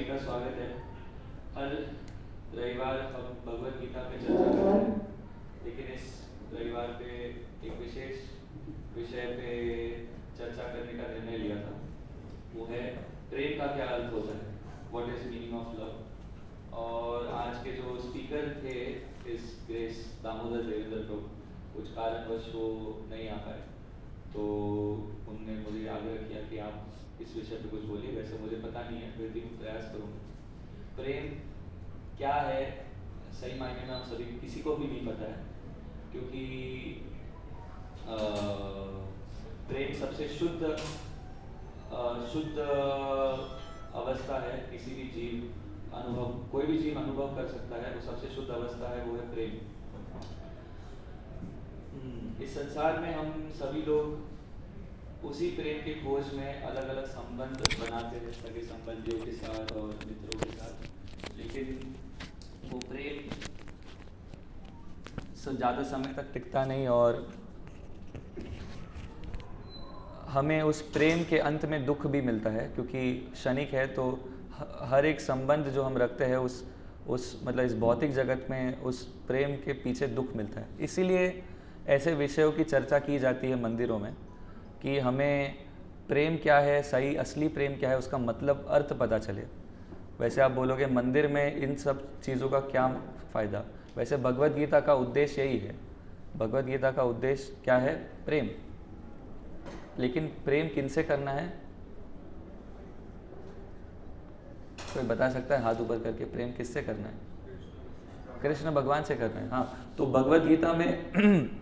का स्वागत है। हर रविवार हम भगवत गीता पे चर्चा करते हैं, लेकिन इस रविवार पे एक विशेष विषय पे चर्चा करने का निर्णय लिया था। वो है प्रेम का क्या अर्थ होता है, what is meaning of love. और आज के जो स्पीकर थे इस ग्रेस दामोदर देवेंद्र प्रभु, कुछ कारणवश वो नहीं आ पाए, तो उनने मुझे आग्रह किया कि आप इस विषय पे कुछ बोलिए। वैसे मुझे पता नहीं है, फिर भी प्रयास करूँगा। प्रेम क्या है सही मायने में हम सभी किसी को भी नहीं पता है, क्योंकि प्रेम सबसे शुद्ध अवस्था है। किसी भी जीव अनुभव, कोई भी जीव अनुभव कर सकता है, वो सबसे शुद्ध अवस्था है, वो है प्रेम। इस संसार में हम सभी लोग उसी प्रेम के खोज में अलग अलग संबंध बनाते हैं, सगे संबंधियों के साथ और मित्रों के साथ, लेकिन वो प्रेम ज़्यादा समय तक टिकता नहीं और हमें उस प्रेम के अंत में दुख भी मिलता है, क्योंकि क्षणिक है। तो हर एक संबंध जो हम रखते हैं उस मतलब इस भौतिक जगत में उस प्रेम के पीछे दुख मिलता है। इसीलिए ऐसे विषयों की चर्चा की जाती है मंदिरों में कि हमें प्रेम क्या है, सही असली प्रेम क्या है, उसका मतलब अर्थ पता चले। वैसे आप बोलोगे मंदिर में इन सब चीज़ों का क्या फ़ायदा। वैसे भगवत गीता का उद्देश्य यही है। भगवत गीता का उद्देश्य क्या है? प्रेम। लेकिन प्रेम किनसे करना है? कोई बता सकता है हाथ ऊपर करके? प्रेम किससे करना है? कृष्ण भगवान से करना है। हाँ, तो भगवत गीता में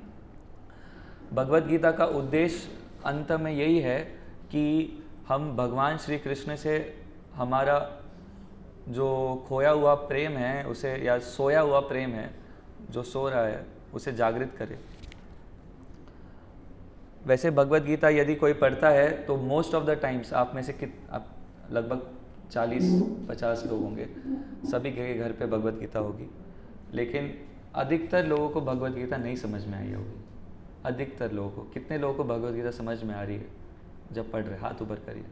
भगवत गीता का उद्देश्य अंत में यही है कि हम भगवान श्री कृष्ण से हमारा जो खोया हुआ प्रेम है उसे, या सोया हुआ प्रेम है जो सो रहा है, उसे जागृत करें। वैसे भगवत गीता यदि कोई पढ़ता है तो मोस्ट ऑफ द टाइम्स आप में से आप लगभग 40-50 लोग होंगे, सभी के घर पे भगवत गीता होगी, लेकिन अधिकतर लोगों को भगवत गीता नहीं समझ में आई होगी। अधिकतर लोगों को, कितने लोगों को भगवत गीता समझ में आ रही है जब पढ़ रहे? हाथ ऊपर करिए।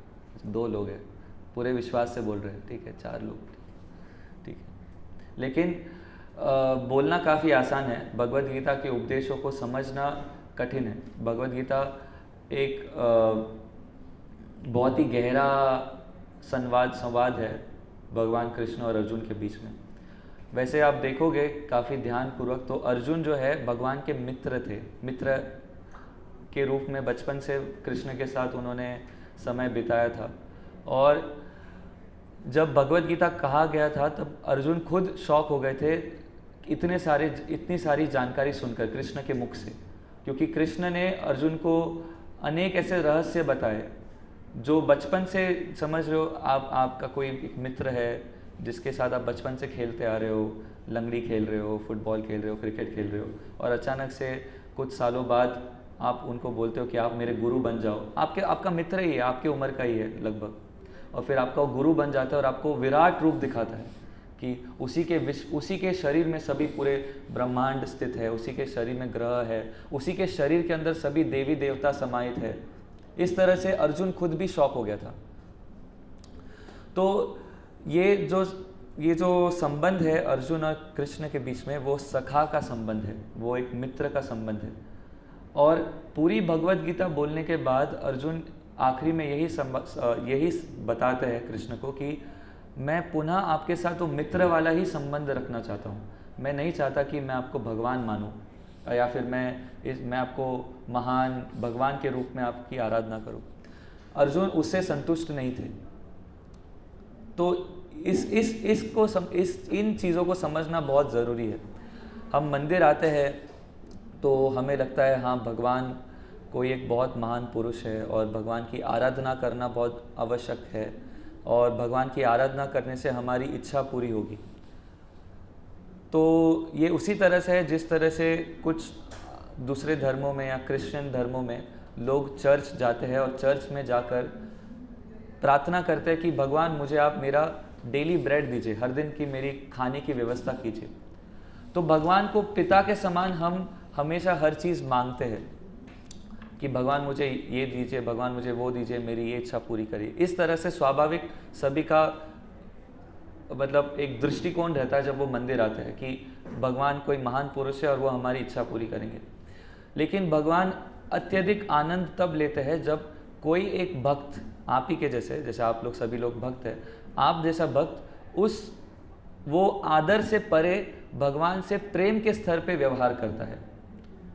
2 लोग हैं, पूरे विश्वास से बोल रहे हैं, ठीक है। 4 लोग, ठीक है। लेकिन बोलना काफ़ी आसान है, भगवत गीता के उपदेशों को समझना कठिन है। भगवत गीता एक बहुत ही गहरा संवाद है भगवान कृष्ण और अर्जुन के बीच में। वैसे आप देखोगे काफ़ी ध्यानपूर्वक तो अर्जुन जो है भगवान के मित्र थे। मित्र के रूप में बचपन से कृष्ण के साथ उन्होंने समय बिताया था, और जब भगवत गीता कहा गया था तब अर्जुन खुद शॉक हो गए थे इतनी सारी जानकारी सुनकर कृष्ण के मुख से, क्योंकि कृष्ण ने अर्जुन को अनेक ऐसे रहस्य बताए जो बचपन से, समझ रहे हो आप, आपका कोई एक मित्र है जिसके साथ आप बचपन से खेलते आ रहे हो, लंगड़ी खेल रहे हो, फुटबॉल खेल रहे हो, क्रिकेट खेल रहे हो, और अचानक से कुछ सालों बाद आप उनको बोलते हो कि आप मेरे गुरु बन जाओ। आपका मित्र ही है, आपके उम्र का ही है लगभग, और फिर आपका वो गुरु बन जाता है और आपको विराट रूप दिखाता है कि उसी के शरीर में सभी पूरे ब्रह्मांड स्थित है, उसी के शरीर में ग्रह है, उसी के शरीर के अंदर सभी देवी देवता समाहित है। इस तरह से अर्जुन खुद भी शॉक हो गया था। तो ये जो संबंध है अर्जुन और कृष्ण के बीच में, वो सखा का संबंध है, वो एक मित्र का संबंध है। और पूरी भगवत गीता बोलने के बाद अर्जुन आखिरी में यही बताते हैं कृष्ण को कि मैं पुनः आपके साथ वो मित्र वाला ही संबंध रखना चाहता हूँ। मैं नहीं चाहता कि मैं आपको भगवान मानूँ, या फिर मैं आपको महान भगवान के रूप में आपकी आराधना करूँ। अर्जुन उससे संतुष्ट नहीं थे। तो इन चीज़ों को समझना बहुत ज़रूरी है। हम मंदिर आते हैं तो हमें लगता है हाँ, भगवान कोई एक बहुत महान पुरुष है और भगवान की आराधना करना बहुत आवश्यक है, और भगवान की आराधना करने से हमारी इच्छा पूरी होगी। तो ये उसी तरह से है जिस तरह से कुछ दूसरे धर्मों में या क्रिश्चियन धर्मों में लोग चर्च जाते हैं और चर्च में जाकर प्रार्थना करते हैं कि भगवान मुझे आप मेरा डेली ब्रेड दीजिए, हर दिन की मेरी खाने की व्यवस्था कीजिए। तो भगवान को पिता के समान हम हमेशा हर चीज़ मांगते हैं कि भगवान मुझे ये दीजिए, भगवान मुझे वो दीजिए, मेरी ये इच्छा पूरी करिए। इस तरह से स्वाभाविक सभी का मतलब एक दृष्टिकोण रहता है जब वो मंदिर आते हैं कि भगवान कोई महान पुरुष है और वो हमारी इच्छा पूरी करेंगे। लेकिन भगवान अत्यधिक आनंद तब लेते हैं जब कोई एक भक्त आप ही के जैसे आप लोग सभी लोग भक्त हैं, आप जैसा भक्त वो आदर से परे भगवान से प्रेम के स्तर पे व्यवहार करता है।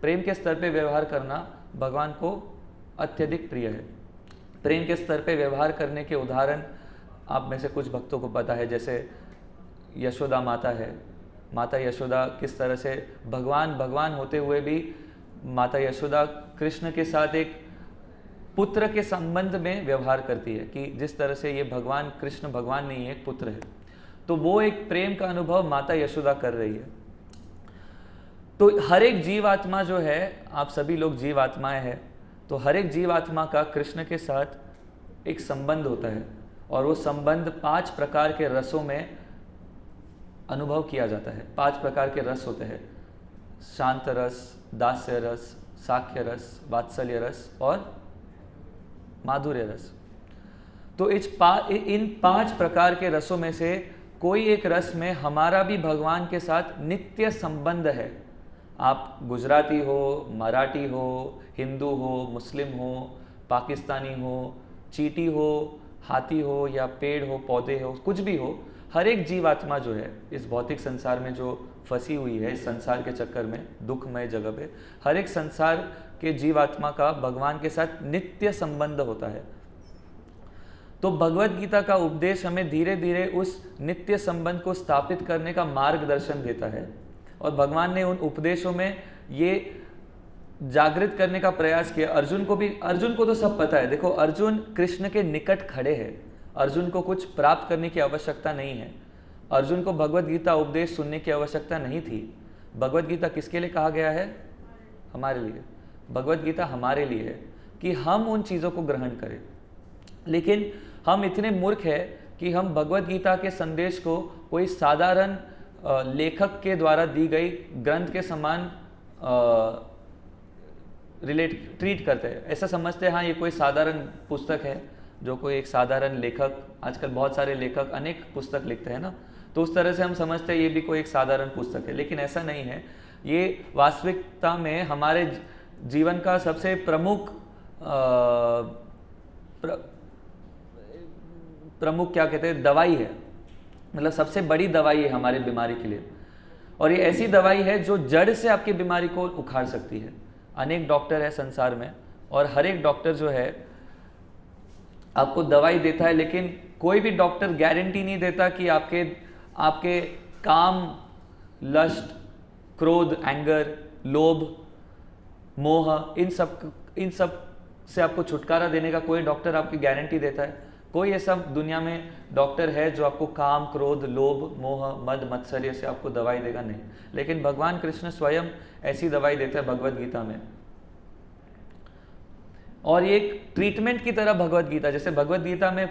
प्रेम के स्तर पे व्यवहार करना भगवान को अत्यधिक प्रिय है। प्रेम के स्तर पे व्यवहार करने के उदाहरण आप में से कुछ भक्तों को पता है, जैसे यशोदा माता है। माता यशोदा किस तरह से भगवान होते हुए भी माता यशोदा कृष्ण के साथ एक पुत्र के संबंध में व्यवहार करती है कि जिस तरह से ये भगवान कृष्ण भगवान नहीं है, एक पुत्र है। तो वो एक प्रेम का अनुभव माता यशोदा कर रही है। तो हर एक जीवात्मा जो है, आप सभी लोग जीवात्माएं हैं, तो हर एक जीवात्मा का कृष्ण के साथ एक संबंध होता है और वो संबंध 5 प्रकार के रसों में अनुभव किया जाता है। 5 प्रकार के रस होते हैं, शांत रस, दास्य रस, साख्य रस, वात्सल्य रस और माधुर्य रस। तो इन 5 प्रकार के रसों में से कोई एक रस में हमारा भी भगवान के साथ नित्य संबंध है। आप गुजराती हो, मराठी हो, हिंदू हो, मुस्लिम हो, पाकिस्तानी हो, चींटी हो, हाथी हो या पेड़ हो, पौधे हो, कुछ भी हो, हर एक जीवात्मा जो है इस भौतिक संसार में जो फंसी हुई है, इस संसार के चक्कर में, दुखमय जगह पे, हर एक संसार के जीवात्मा का भगवान के साथ नित्य संबंध होता है। तो भगवत गीता का उपदेश हमें धीरे धीरे उस नित्य संबंध को स्थापित करने का मार्गदर्शन देता है और भगवान ने उन उपदेशों में ये जागृत करने का प्रयास किया। अर्जुन को तो सब पता है। देखो, अर्जुन कृष्ण के निकट खड़े हैं, अर्जुन को कुछ प्राप्त करने की आवश्यकता नहीं है। अर्जुन को भगवत गीता उपदेश सुनने की आवश्यकता नहीं थी। भगवत गीता किसके लिए कहा गया है? हमारे लिए। भगवत गीता हमारे लिए है कि हम उन चीज़ों को ग्रहण करें। लेकिन हम इतने मूर्ख हैं कि हम भगवत गीता के संदेश को कोई साधारण लेखक के द्वारा दी गई ग्रंथ के समान ट्रीट करते हैं। ऐसा समझते हैं हाँ ये कोई साधारण पुस्तक है, जो कोई एक साधारण लेखक, आजकल बहुत सारे लेखक अनेक पुस्तक लिखते हैं ना, तो उस तरह से हम समझते हैं ये भी कोई एक साधारण पुस्तक है। लेकिन ऐसा नहीं है। ये वास्तविकता में हमारे जीवन का सबसे प्रमुख क्या कहते हैं, दवाई है। मतलब सबसे बड़ी दवाई है हमारी बीमारी के लिए। और ये ऐसी दवाई है जो जड़ से आपकी बीमारी को उखाड़ सकती है। अनेक डॉक्टर है संसार में और हर एक डॉक्टर जो है आपको दवाई देता है, लेकिन कोई भी डॉक्टर गारंटी नहीं देता कि आपके काम, लस्ट, क्रोध, एंगर, लोभ, मोह, इन सब से आपको छुटकारा देने का कोई डॉक्टर आपकी गारंटी देता है? कोई ऐसा दुनिया में डॉक्टर है जो आपको काम, क्रोध, लोभ, मोह, मद, मत्सर्य से आपको दवाई देगा? नहीं। लेकिन भगवान कृष्ण स्वयं ऐसी दवाई देते हैं भगवत गीता में। और ये एक ट्रीटमेंट की तरह भगवत गीता, जैसे भगवत गीता में,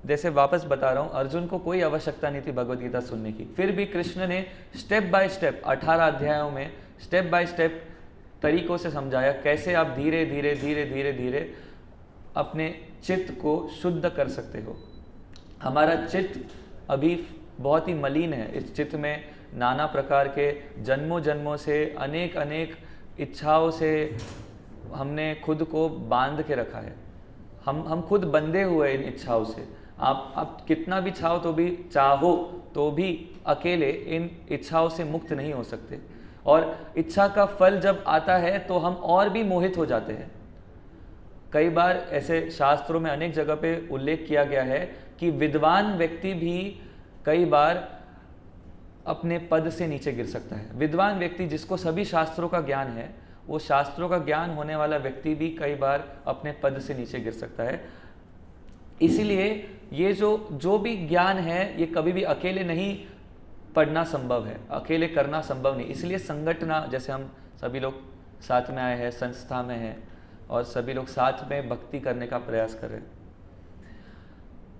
जैसे वापस बता रहा हूँ, अर्जुन को कोई आवश्यकता नहीं थी भगवत गीता सुनने की, फिर भी कृष्ण ने स्टेप बाय स्टेप 18 अध्यायों में स्टेप बाय स्टेप तरीकों से समझाया कैसे आप धीरे धीरे धीरे धीरे धीरे अपने चित्त को शुद्ध कर सकते हो। हमारा चित्त अभी बहुत ही मलिन है। इस चित्त में नाना प्रकार के जन्मों जन्मों से अनेक इच्छाओं से हमने खुद को बांध के रखा है। हम खुद बंधे हुए इन इच्छाओं से। आप कितना भी चाहो तो भी अकेले इन इच्छाओं से मुक्त नहीं हो सकते। और इच्छा का फल जब आता है तो हम और भी मोहित हो जाते हैं। कई बार ऐसे शास्त्रों में अनेक जगह पे उल्लेख किया गया है कि विद्वान व्यक्ति भी कई बार अपने पद से नीचे गिर सकता है। विद्वान व्यक्ति जिसको सभी शास्त्रों का ज्ञान है, वो शास्त्रों का ज्ञान होने वाला व्यक्ति भी कई बार अपने पद से नीचे गिर सकता है। इसीलिए ये जो भी ज्ञान है ये कभी भी अकेले नहीं पढ़ना संभव है, अकेले करना संभव नहीं। इसलिए संगठना, जैसे हम सभी लोग साथ में आए हैं, संस्था में हैं और सभी लोग साथ में भक्ति करने का प्रयास कर रहे हैं।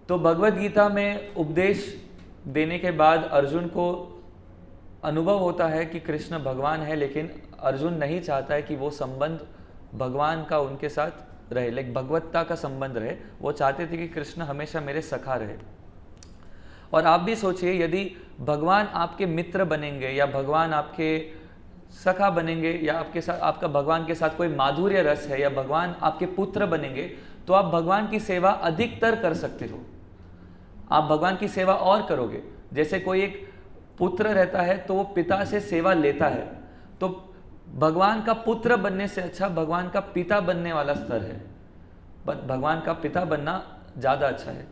तो भगवत गीता में उपदेश देने के बाद अर्जुन को अनुभव होता है कि कृष्ण भगवान है, लेकिन अर्जुन नहीं चाहता है कि वो संबंध भगवान का उनके साथ रहे, लाइक भगवत्ता का संबंध रहे। वो चाहते थे कि कृष्ण हमेशा मेरे सखा रहे। और आप भी सोचिए, यदि भगवान आपके मित्र बनेंगे या भगवान आपके सखा बनेंगे या आपके साथ आपका भगवान के साथ कोई माधुर्य रस है या भगवान आपके पुत्र बनेंगे, तो आप भगवान की सेवा अधिकतर कर सकते हो। आप भगवान की सेवा और करोगे। जैसे कोई एक पुत्र रहता है तो वो पिता से सेवा लेता है, तो भगवान का पुत्र बनने से अच्छा भगवान का पिता बनने वाला स्तर है, भगवान का पिता बनना ज़्यादा अच्छा है।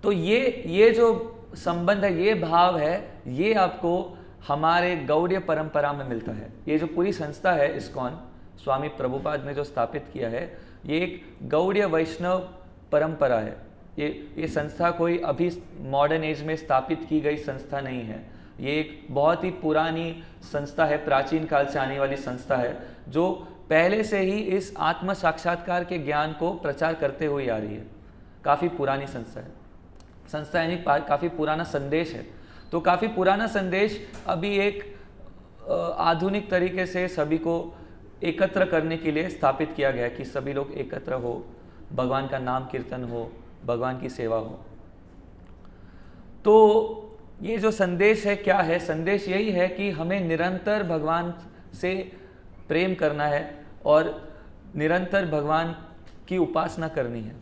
तो ये जो संबंध है, ये भाव है, ये आपको हमारे गौड़ीय परंपरा में मिलता है। ये जो पूरी संस्था है इस्कॉन, स्वामी प्रभुपाद ने जो स्थापित किया है, ये एक गौड़ीय वैष्णव परंपरा है। ये संस्था कोई अभी मॉडर्न एज में स्थापित की गई संस्था नहीं है। ये एक बहुत ही पुरानी संस्था है, प्राचीन काल से आने वाली संस्था है, जो पहले से ही इस आत्म साक्षात्कार के ज्ञान को प्रचार करते हुए आ रही है। काफ़ी पुरानी संस्था है। संस्था यानी काफ़ी पुराना संदेश है। तो काफ़ी पुराना संदेश अभी एक आधुनिक तरीके से सभी को एकत्र करने के लिए स्थापित किया गया है कि सभी लोग एकत्र हो, भगवान का नाम कीर्तन हो, भगवान की सेवा हो। तो ये जो संदेश है क्या है? संदेश यही है कि हमें निरंतर भगवान से प्रेम करना है और निरंतर भगवान की उपासना करनी है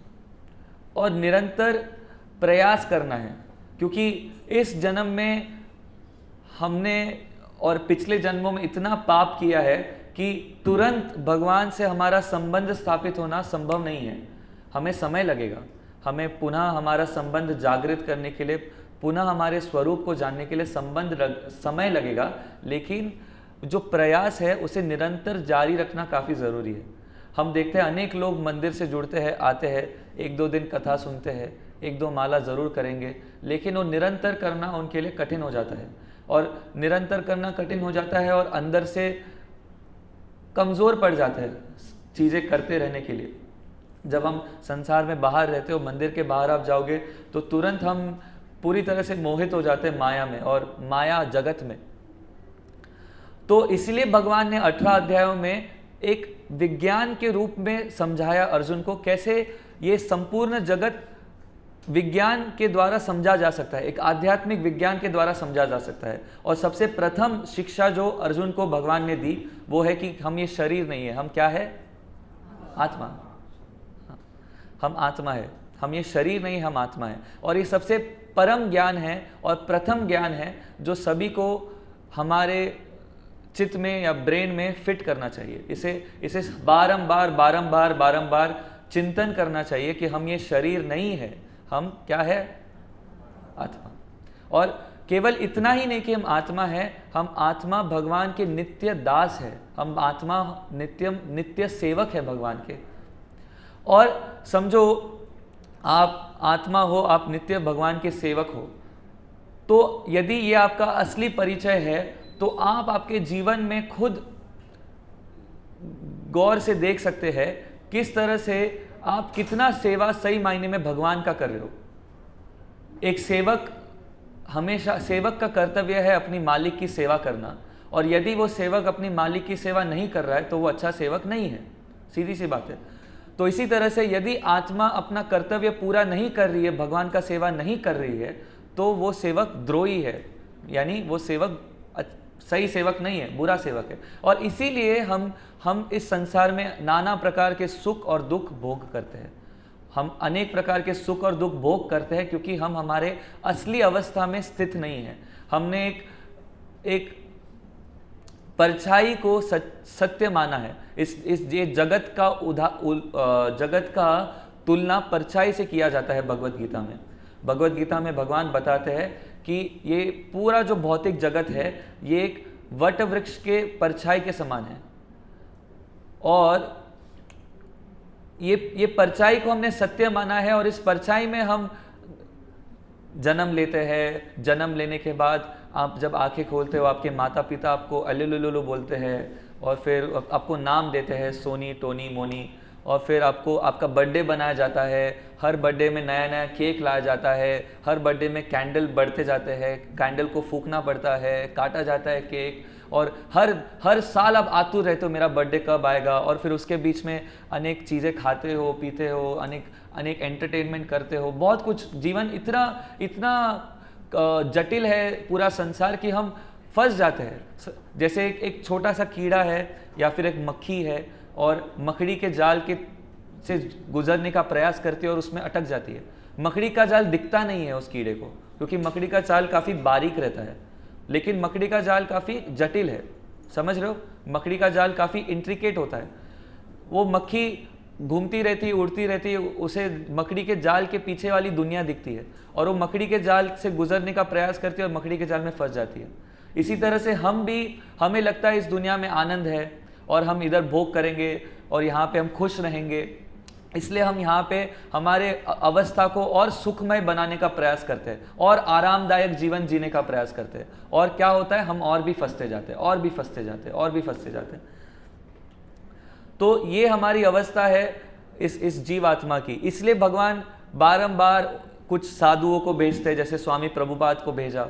और निरंतर प्रयास करना है, क्योंकि इस जन्म में हमने और पिछले जन्मों में इतना पाप किया है कि तुरंत भगवान से हमारा संबंध स्थापित होना संभव नहीं है। हमें समय लगेगा, हमें पुनः हमारा संबंध जागृत करने के लिए, पुनः हमारे स्वरूप को जानने के लिए समय लगेगा, लेकिन जो प्रयास है उसे निरंतर जारी रखना काफ़ी ज़रूरी है। हम देखते हैं अनेक लोग मंदिर से जुड़ते हैं, आते हैं, 1-2 दिन कथा सुनते हैं, 1-2 माला ज़रूर करेंगे, लेकिन वो निरंतर करना उनके लिए कठिन हो जाता है और निरंतर करना कठिन हो जाता है और अंदर से कमज़ोर पड़ जाता है चीज़ें करते रहने के लिए। जब हम संसार में बाहर रहते हो, मंदिर के बाहर आप जाओगे तो तुरंत हम पूरी तरह से मोहित हो जाते हैं माया में और माया जगत में। तो इसलिए भगवान ने 18 अध्यायों में एक विज्ञान के रूप में समझाया अर्जुन को, कैसे ये संपूर्ण जगत विज्ञान के द्वारा समझा जा सकता है, एक आध्यात्मिक विज्ञान के द्वारा समझा जा सकता है। और सबसे प्रथम शिक्षा जो अर्जुन को भगवान ने दी वो है कि हम ये शरीर नहीं है, हम क्या है? आत्मा। हम आत्मा है, हम ये शरीर नहीं, हम आत्मा है। और ये सबसे परम ज्ञान है और प्रथम ज्ञान है जो सभी को हमारे चित्त में या ब्रेन में फिट करना चाहिए। इसे बारंबार चिंतन करना चाहिए कि हम ये शरीर नहीं है, हम क्या है? आत्मा। और केवल इतना ही नहीं कि हम आत्मा है, हम आत्मा भगवान के नित्य दास है, हम आत्मा नित्य सेवक है भगवान के। और समझो आप आत्मा हो, आप नित्य भगवान के सेवक हो, तो यदि ये आपका असली परिचय है तो आप आपके जीवन में खुद गौर से देख सकते हैं किस तरह से आप कितना सेवा सही मायने में भगवान का कर रहे हो। एक सेवक हमेशा, सेवक का कर्तव्य है अपनी मालिक की सेवा करना, और यदि वो सेवक अपनी मालिक की सेवा नहीं कर रहा है तो वो अच्छा सेवक नहीं है, सीधी सी बात है। तो इसी तरह से यदि आत्मा अपना कर्तव्य पूरा नहीं कर रही है, भगवान का सेवा नहीं कर रही है, तो वो सेवक द्रोही है, यानी वो सेवक सही सेवक नहीं है, बुरा सेवक है। और इसीलिए हम इस संसार में नाना प्रकार के सुख और दुख भोग करते हैं। हम अनेक प्रकार के सुख और दुख भोग करते हैं क्योंकि हम हमारे असली अवस्था में स्थित नहीं है। हमने एक परछाई को सत्य माना है। ये जगत का तुलना परछाई से किया जाता है भगवत गीता में। भगवत गीता में भगवान बताते हैं कि ये पूरा जो भौतिक जगत है ये एक वट वृक्ष के परछाई के समान है, और ये परछाई को हमने सत्य माना है। और इस परछाई में हम जन्म लेते हैं, जन्म लेने के बाद आप जब आंखें खोलते हो, आपके माता पिता आपको अल्लुलुलु बोलते हैं और फिर आपको नाम देते हैं सोनी, टोनी, मोनी, और फिर आपका बर्थडे बनाया जाता है। हर बर्थडे में नया नया केक लाया जाता है, हर बर्थडे में कैंडल बढ़ते जाते हैं, कैंडल को फूंकना पड़ता है, काटा जाता है केक, और हर साल आप आतुर रहते हो मेरा बर्थडे कब आएगा, और फिर उसके बीच में अनेक चीज़ें खाते हो, पीते हो, अनेक एंटरटेनमेंट करते हो, बहुत कुछ। जीवन इतना जटिल है पूरा संसार कि हम फंस जाते हैं। जैसे एक छोटा सा कीड़ा है या फिर एक मक्खी है, और मकड़ी के जाल से गुजरने का प्रयास करती है और उसमें अटक जाती है। मकड़ी का जाल दिखता नहीं है उस कीड़े को, क्योंकि मकड़ी का जाल काफ़ी बारीक रहता है, लेकिन मकड़ी का जाल काफ़ी जटिल है। समझ रहे हो? मकड़ी का जाल काफ़ी इंट्रिकेट होता है। वो मक्खी घूमती रहती, उड़ती रहती, उसे मकड़ी के जाल के पीछे वाली दुनिया दिखती है, और वो मकड़ी के जाल से गुजरने का प्रयास करती है और मकड़ी के जाल में फंस जाती है। इसी तरह से हमें लगता है इस दुनिया में आनंद है और हम इधर भोग करेंगे और यहाँ पे हम खुश रहेंगे, इसलिए हम यहाँ पे हमारे अवस्था को और सुखमय बनाने का प्रयास करते हैं और आरामदायक जीवन जीने का प्रयास करते हैं। और क्या होता है? हम और भी फंसते जाते हैं, और भी फंसते जाते हैं, और भी फंसते जाते हैं। तो ये हमारी अवस्था है इस जीवात्मा की। इसलिए भगवान बारंबार कुछ साधुओं को भेजते हैं, जैसे स्वामी प्रभुपाद को भेजा,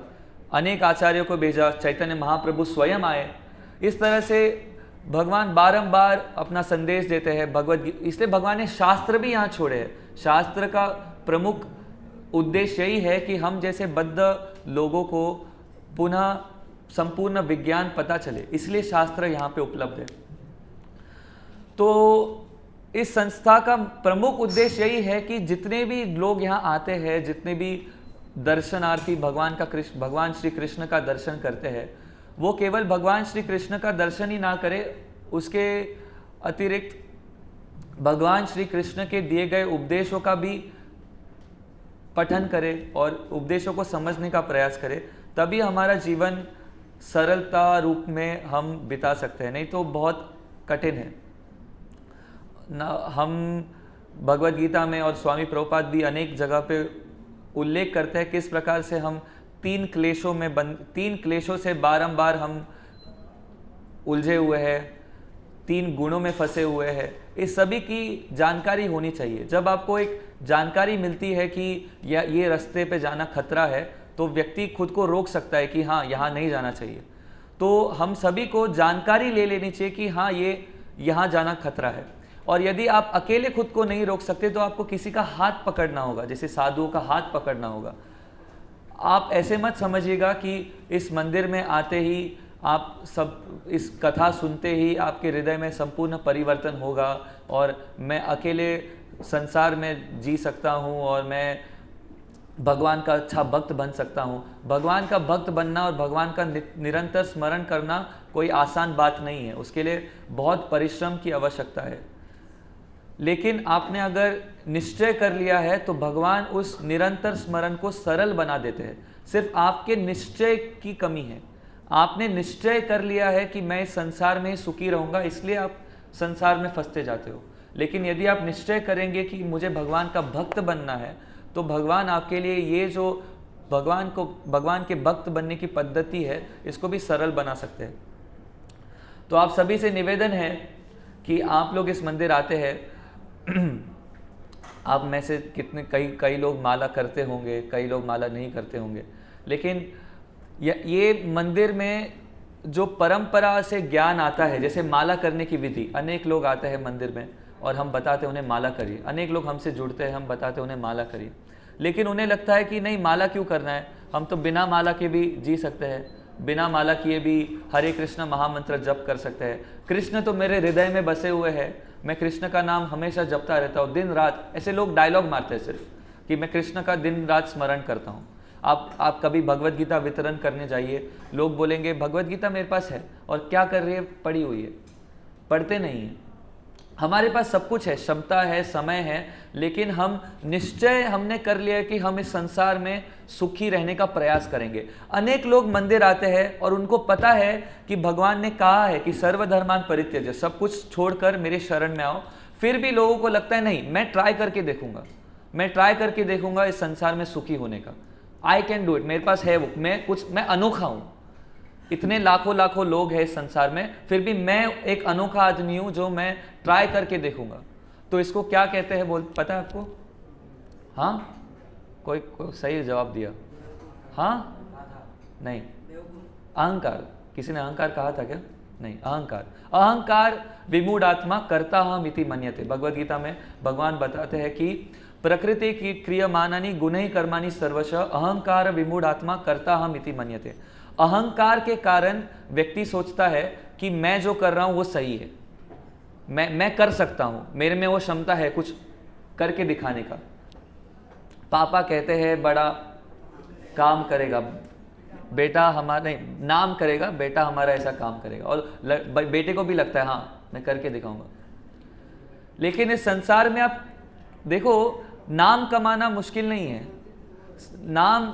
अनेक आचार्यों को भेजा, चैतन्य महाप्रभु स्वयं आए। इस तरह से भगवान बारंबार अपना संदेश देते हैं भगवद गीता। इसलिए भगवान ने शास्त्र भी यहाँ छोड़े हैं। शास्त्र का प्रमुख उद्देश्य यही है कि हम जैसे बद्ध लोगों को पुनः संपूर्ण विज्ञान पता चले, इसलिए शास्त्र यहाँ पे उपलब्ध है। तो इस संस्था का प्रमुख उद्देश्य यही है कि जितने भी लोग यहाँ आते हैं, जितने भी दर्शनार्थी भगवान श्री कृष्ण का दर्शन करते हैं, वो केवल भगवान श्री कृष्ण का दर्शन ही ना करे, उसके अतिरिक्त भगवान श्री कृष्ण के दिए गए उपदेशों का भी पठन करे और उपदेशों को समझने का प्रयास करे, तभी हमारा जीवन सरलता रूप में हम बिता सकते हैं, नहीं तो बहुत कठिन है ना। हम भगवद गीता में और स्वामी प्रभुपाद भी अनेक जगह पे उल्लेख करते हैं किस प्रकार से हम तीन क्लेशों से बारंबार हम उलझे हुए हैं, 3 गुणों में फंसे हुए हैं। इस सभी की जानकारी होनी चाहिए। जब आपको एक जानकारी मिलती है कि ये रास्ते पे जाना खतरा है, तो व्यक्ति खुद को रोक सकता है कि हाँ, यहाँ नहीं जाना चाहिए। तो हम सभी को जानकारी ले लेनी चाहिए कि हाँ, ये यहाँ जाना खतरा है। और यदि आप अकेले खुद को नहीं रोक सकते, तो आपको किसी का हाथ पकड़ना होगा, जैसे साधुओं का हाथ पकड़ना होगा। आप ऐसे मत समझिएगा कि इस मंदिर में आते ही आप सब इस कथा सुनते ही आपके हृदय में संपूर्ण परिवर्तन होगा और मैं अकेले संसार में जी सकता हूँ और मैं भगवान का अच्छा भक्त बन सकता हूँ। भगवान का भक्त बनना और भगवान का निरंतर स्मरण करना कोई आसान बात नहीं है, उसके लिए बहुत परिश्रम की आवश्यकता है। लेकिन आपने अगर निश्चय कर लिया है तो भगवान उस निरंतर स्मरण को सरल बना देते हैं। सिर्फ आपके निश्चय की कमी है। आपने निश्चय कर लिया है कि मैं इस संसार में सुखी रहूँगा, इसलिए आप संसार में फंसते जाते हो। लेकिन यदि आप निश्चय करेंगे कि मुझे भगवान का भक्त बनना है, तो भगवान आपके लिए ये जो भगवान के भक्त बनने की पद्धति है, इसको भी सरल बना सकते हैं। तो आप सभी से निवेदन है कि आप लोग इस मंदिर आते हैं, आप में से कई लोग माला करते होंगे, कई लोग माला नहीं करते होंगे, लेकिन ये मंदिर में जो परंपरा से ज्ञान आता है, जैसे माला करने की विधि, अनेक लोग आते हैं मंदिर में और हम बताते हैं उन्हें माला करिए। अनेक लोग हमसे जुड़ते हैं, हम बताते हैं उन्हें माला करिए, लेकिन उन्हें लगता है कि नहीं, माला क्यों करना है, हम तो बिना माला के भी जी सकते हैं, बिना माला किए भी हरे कृष्ण महामंत्र जप कर सकते हैं। कृष्ण तो मेरे हृदय में बसे हुए हैं, मैं कृष्ण का नाम हमेशा जपता रहता हूँ दिन रात। ऐसे लोग डायलॉग मारते हैं सिर्फ कि मैं कृष्ण का दिन रात स्मरण करता हूँ। आप कभी भगवद गीता वितरण करने जाइए, लोग बोलेंगे भगवद गीता मेरे पास है, और क्या कर रही है, पढ़ी हुई है। पढ़ते नहीं है। हमारे पास सब कुछ है, क्षमता है, समय है, लेकिन हमने कर लिया है कि हम इस संसार में सुखी रहने का प्रयास करेंगे। अनेक लोग मंदिर आते हैं और उनको पता है कि भगवान ने कहा है कि सर्वधर्मान परित्यज्य, सब कुछ छोड़कर मेरे शरण में आओ। फिर भी लोगों को लगता है नहीं, मैं ट्राई करके देखूंगा इस संसार में सुखी होने का। आई कैन डू इट, मेरे पास है वो, मैं अनोखा हूं। इतने लाखों लोग हैं इस संसार में, फिर भी मैं एक अनोखा आदमी हूं जो मैं ट्राई करके देखूंगा। तो इसको क्या कहते हैं, पता है आपको? हाँ, कोई सही जवाब दिया? हाँ, नहीं, अहंकार। किसी ने अहंकार कहा था क्या? नहीं, अहंकार। अहंकार विमूढ़ात्मा कर्ता हम इति मन्यते। भगवद गीता में भगवान बताते हैं कि प्रकृति की क्रियमानानि गुणैः कर्माणि सर्वशः अहंकार विमूढ़ात्मा कर्ता हम इति मन्यते। अहंकार के कारण व्यक्ति सोचता है कि मैं जो कर रहा हूं वो सही है, मैं कर सकता हूं, मेरे में वो क्षमता है कुछ करके दिखाने का। पापा कहते हैं बड़ा काम करेगा बेटा हमारा, नाम करेगा बेटा हमारा, ऐसा काम करेगा, और बेटे को भी लगता है हाँ मैं करके दिखाऊंगा। लेकिन इस संसार में आप देखो, नाम कमाना मुश्किल नहीं है, नाम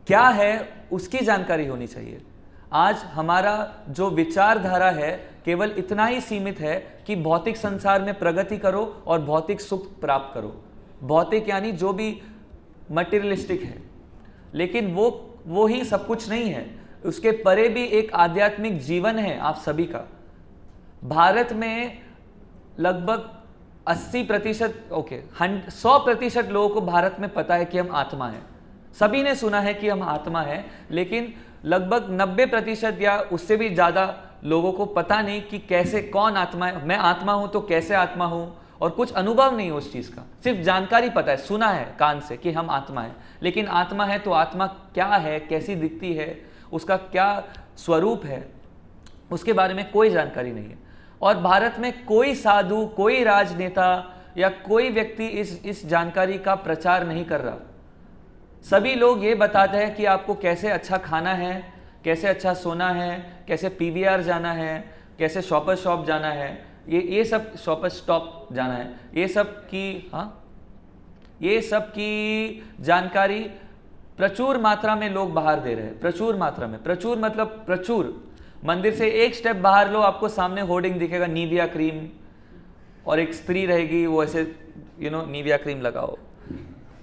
क्या है उसकी जानकारी होनी चाहिए। आज हमारा जो विचारधारा है केवल इतना ही सीमित है कि भौतिक संसार में प्रगति करो और भौतिक सुख प्राप्त करो। भौतिक यानी जो भी मटेरियलिस्टिक है, लेकिन वो ही सब कुछ नहीं है, उसके परे भी एक आध्यात्मिक जीवन है आप सभी का। भारत में लगभग 80% 100% लोगों को भारत में पता है कि हम आत्मा हैं। सभी ने सुना है कि हम आत्मा हैं, लेकिन लगभग 90% या उससे भी ज़्यादा लोगों को पता नहीं कि कैसे, कौन आत्मा है, मैं आत्मा हूं तो कैसे आत्मा हूं, और कुछ अनुभव नहीं है उस चीज़ का। सिर्फ जानकारी पता है, सुना है कान से कि हम आत्मा है, लेकिन आत्मा है तो आत्मा क्या है, कैसी दिखती है, उसका क्या स्वरूप है, उसके बारे में कोई जानकारी नहीं है। और भारत में कोई साधु, कोई राजनेता या कोई व्यक्ति इस जानकारी का प्रचार नहीं कर रहा। सभी लोग ये बताते हैं कि आपको कैसे अच्छा खाना है, कैसे अच्छा सोना है, कैसे पीवीआर जाना है, कैसे शॉपर शॉप जाना है, ये सब शॉपर स्टॉप जाना है, ये सब की जानकारी प्रचुर मात्रा में लोग बाहर दे रहे हैं। प्रचुर मात्रा में, प्रचुर मतलब प्रचुर। मंदिर से एक स्टेप बाहर लो, आपको सामने होर्डिंग दिखेगा निविया क्रीम, और एक स्त्री रहेगी वो ऐसे निविया क्रीम लगाओ,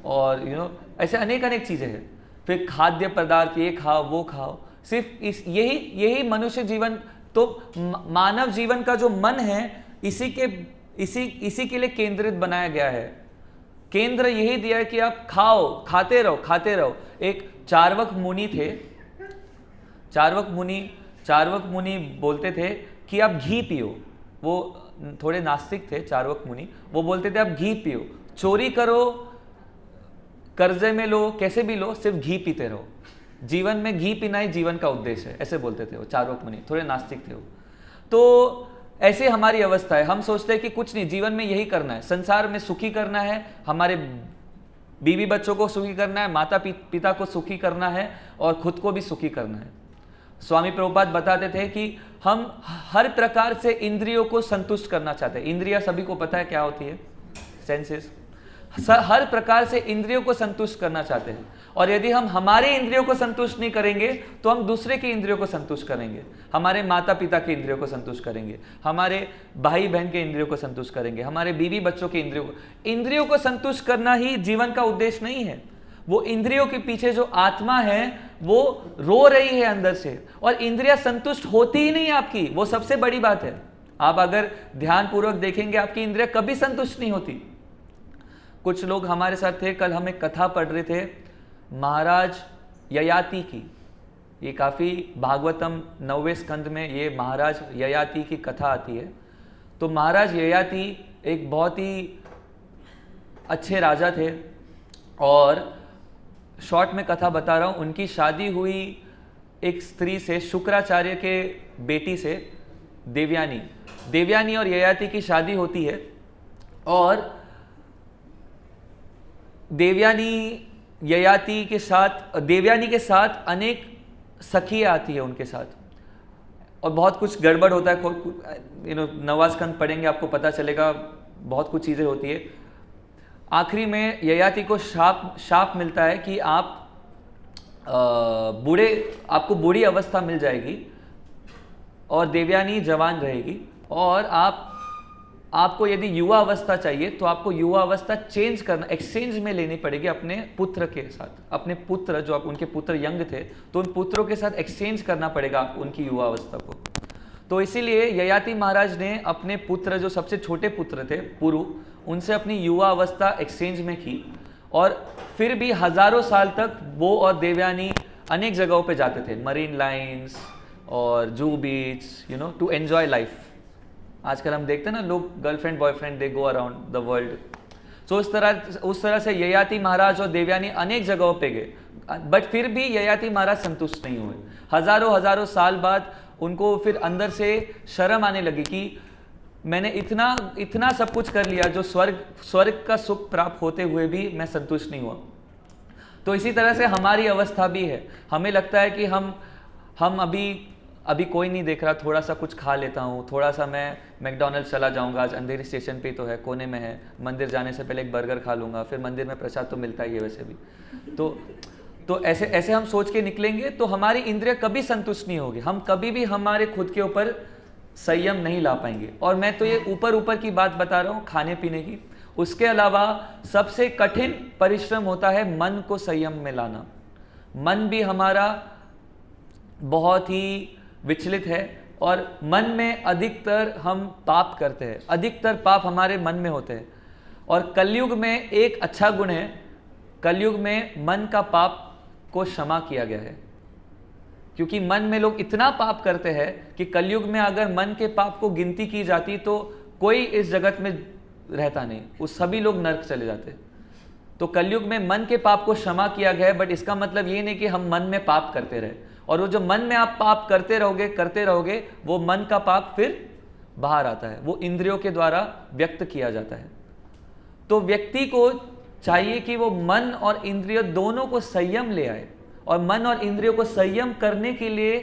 और ऐसे अनेक चीज़ें हैं। फिर खाद्य पदार्थ, ये खाओ वो खाओ। सिर्फ यही मनुष्य जीवन, तो मानव जीवन का जो मन है इसी के लिए केंद्रित बनाया गया है। केंद्र यही दिया है कि आप खाओ, खाते रहो। एक चार्वक मुनि थे, चार्वक मुनि बोलते थे कि आप घी पियो। वो थोड़े नास्तिक थे चार्वक मुनि, वो बोलते थे आप घी पियो, चोरी करो, कर्जे में लो, कैसे भी लो, सिर्फ घी पीते रहो। जीवन में घी पीना ही जीवन का उद्देश्य है, ऐसे बोलते थे वो चार्वक मुनि। थोड़े नास्तिक थे वो। तो ऐसे हमारी अवस्था है, हम सोचते हैं कि कुछ नहीं, जीवन में यही करना है, संसार में सुखी करना है, हमारे बीवी बच्चों को सुखी करना है, माता पिता को सुखी करना है, और खुद को भी सुखी करना है। स्वामी प्रभुपाद बताते थे कि हम हर प्रकार से इंद्रियों को संतुष्ट करना चाहते हैं। इंद्रियां सभी को पता है क्या होती है, सेंसेस। हर प्रकार से इंद्रियों को संतुष्ट करना चाहते हैं, और यदि हम हमारे इंद्रियों को संतुष्ट नहीं करेंगे तो हम दूसरे के इंद्रियों को संतुष्ट करेंगे, हमारे माता पिता के इंद्रियों को संतुष्ट करेंगे, हमारे भाई बहन के इंद्रियों को संतुष्ट करेंगे, हमारे बीवी बच्चों के इंद्रियों को संतुष्ट करना ही जीवन का उद्देश्य नहीं है। वो इंद्रियों के पीछे जो आत्मा है वो रो रही है अंदर से, और इंद्रियां संतुष्ट होती ही नहीं आपकी, वो सबसे बड़ी बात है। आप अगर ध्यानपूर्वक देखेंगे आपकी इंद्रियां कभी संतुष्ट नहीं होती। कुछ लोग हमारे साथ थे, कल हम एक कथा पढ़ रहे थे महाराज ययाति की। ये काफ़ी भागवतम 9वें स्कंद में ये महाराज ययाति की कथा आती है। तो महाराज ययाति एक बहुत ही अच्छे राजा थे, और शॉर्ट में कथा बता रहा हूँ। उनकी शादी हुई एक स्त्री से, शुक्राचार्य के बेटी से, देवयानी और ययाति की शादी होती है, और देवयानी के साथ अनेक सखियाँ आती है उनके साथ, और बहुत कुछ गड़बड़ होता है। 9वां स्कंद पढ़ेंगे आपको पता चलेगा, बहुत कुछ चीज़ें होती है। आखिरी में ययाति को शाप मिलता है कि आपको बूढ़ी अवस्था मिल जाएगी और देवयानी जवान रहेगी, और आपको यदि युवा अवस्था चाहिए तो आपको युवा अवस्था चेंज करना, एक्सचेंज में लेनी पड़ेगी अपने पुत्र के साथ। अपने पुत्र, जो उनके पुत्र यंग थे, तो उन पुत्रों के साथ एक्सचेंज करना पड़ेगा उनकी युवा अवस्था को। तो इसीलिए ययाति महाराज ने अपने पुत्र, जो सबसे छोटे पुत्र थे पुरु, उनसे अपनी युवा अवस्था एक्सचेंज में की, और फिर भी हजारों साल तक वो और देवयानी अनेक जगहों पे जाते थे, मरीन लाइन्स और जू बीच, टू एन्जॉय लाइफ। आजकल हम देखते हैं ना, लोग girlfriend boyfriend they go around the world. तो उस तरह से ययाति महाराज और देवयानी अनेक जगहों पे गए, बट फिर भी ययाति महाराज संतुष्ट नहीं हुए। हजारों साल बाद उनको फिर अंदर से शर्म आने लगी कि मैंने इतना सब कुछ कर लिया, जो स्वर्ग का सुख प्राप्त होते हुए भी मैं संतुष्ट नहीं हुआ। तो इसी तरह से हमारी अवस्था भी है। हमें लगता है कि हम अभी कोई नहीं देख रहा, थोड़ा सा कुछ खा लेता हूँ, थोड़ा सा मैं मैकडॉनल्ड्स चला जाऊँगा, आज अंधेरी स्टेशन पे तो है, कोने में है, मंदिर जाने से पहले एक बर्गर खा लूँगा, फिर मंदिर में प्रसाद तो मिलता ही है वैसे भी। तो ऐसे हम सोच के निकलेंगे तो हमारी इंद्रिय कभी संतुष्ट नहीं होगी, हम कभी भी हमारे खुद के ऊपर संयम नहीं ला पाएंगे। और मैं तो ये ऊपर की बात बता रहा हूँ, खाने पीने की। उसके अलावा सबसे कठिन परिश्रम होता है मन को संयम में लाना। मन भी हमारा बहुत ही विचलित है और मन में अधिकतर हम पाप करते हैं, अधिकतर पाप हमारे मन में होते हैं। और कलयुग में एक अच्छा गुण है, कलयुग में मन का पाप को क्षमा किया गया है, क्योंकि मन में लोग इतना पाप करते हैं कि कलयुग में अगर मन के पाप को गिनती की जाती तो कोई इस जगत में रहता नहीं, वो सभी लोग नरक चले जाते। तो कलयुग में मन के पाप को क्षमा किया गया है, बट इसका मतलब ये नहीं कि हम मन में पाप करते रहे। और वो जो मन में आप पाप करते रहोगे वो मन का पाप फिर बाहर आता है, वो इंद्रियों के द्वारा व्यक्त किया जाता है। तो व्यक्ति को चाहिए कि वो मन और इंद्रिय दोनों को संयम ले आए, और मन और इंद्रियों को संयम करने के लिए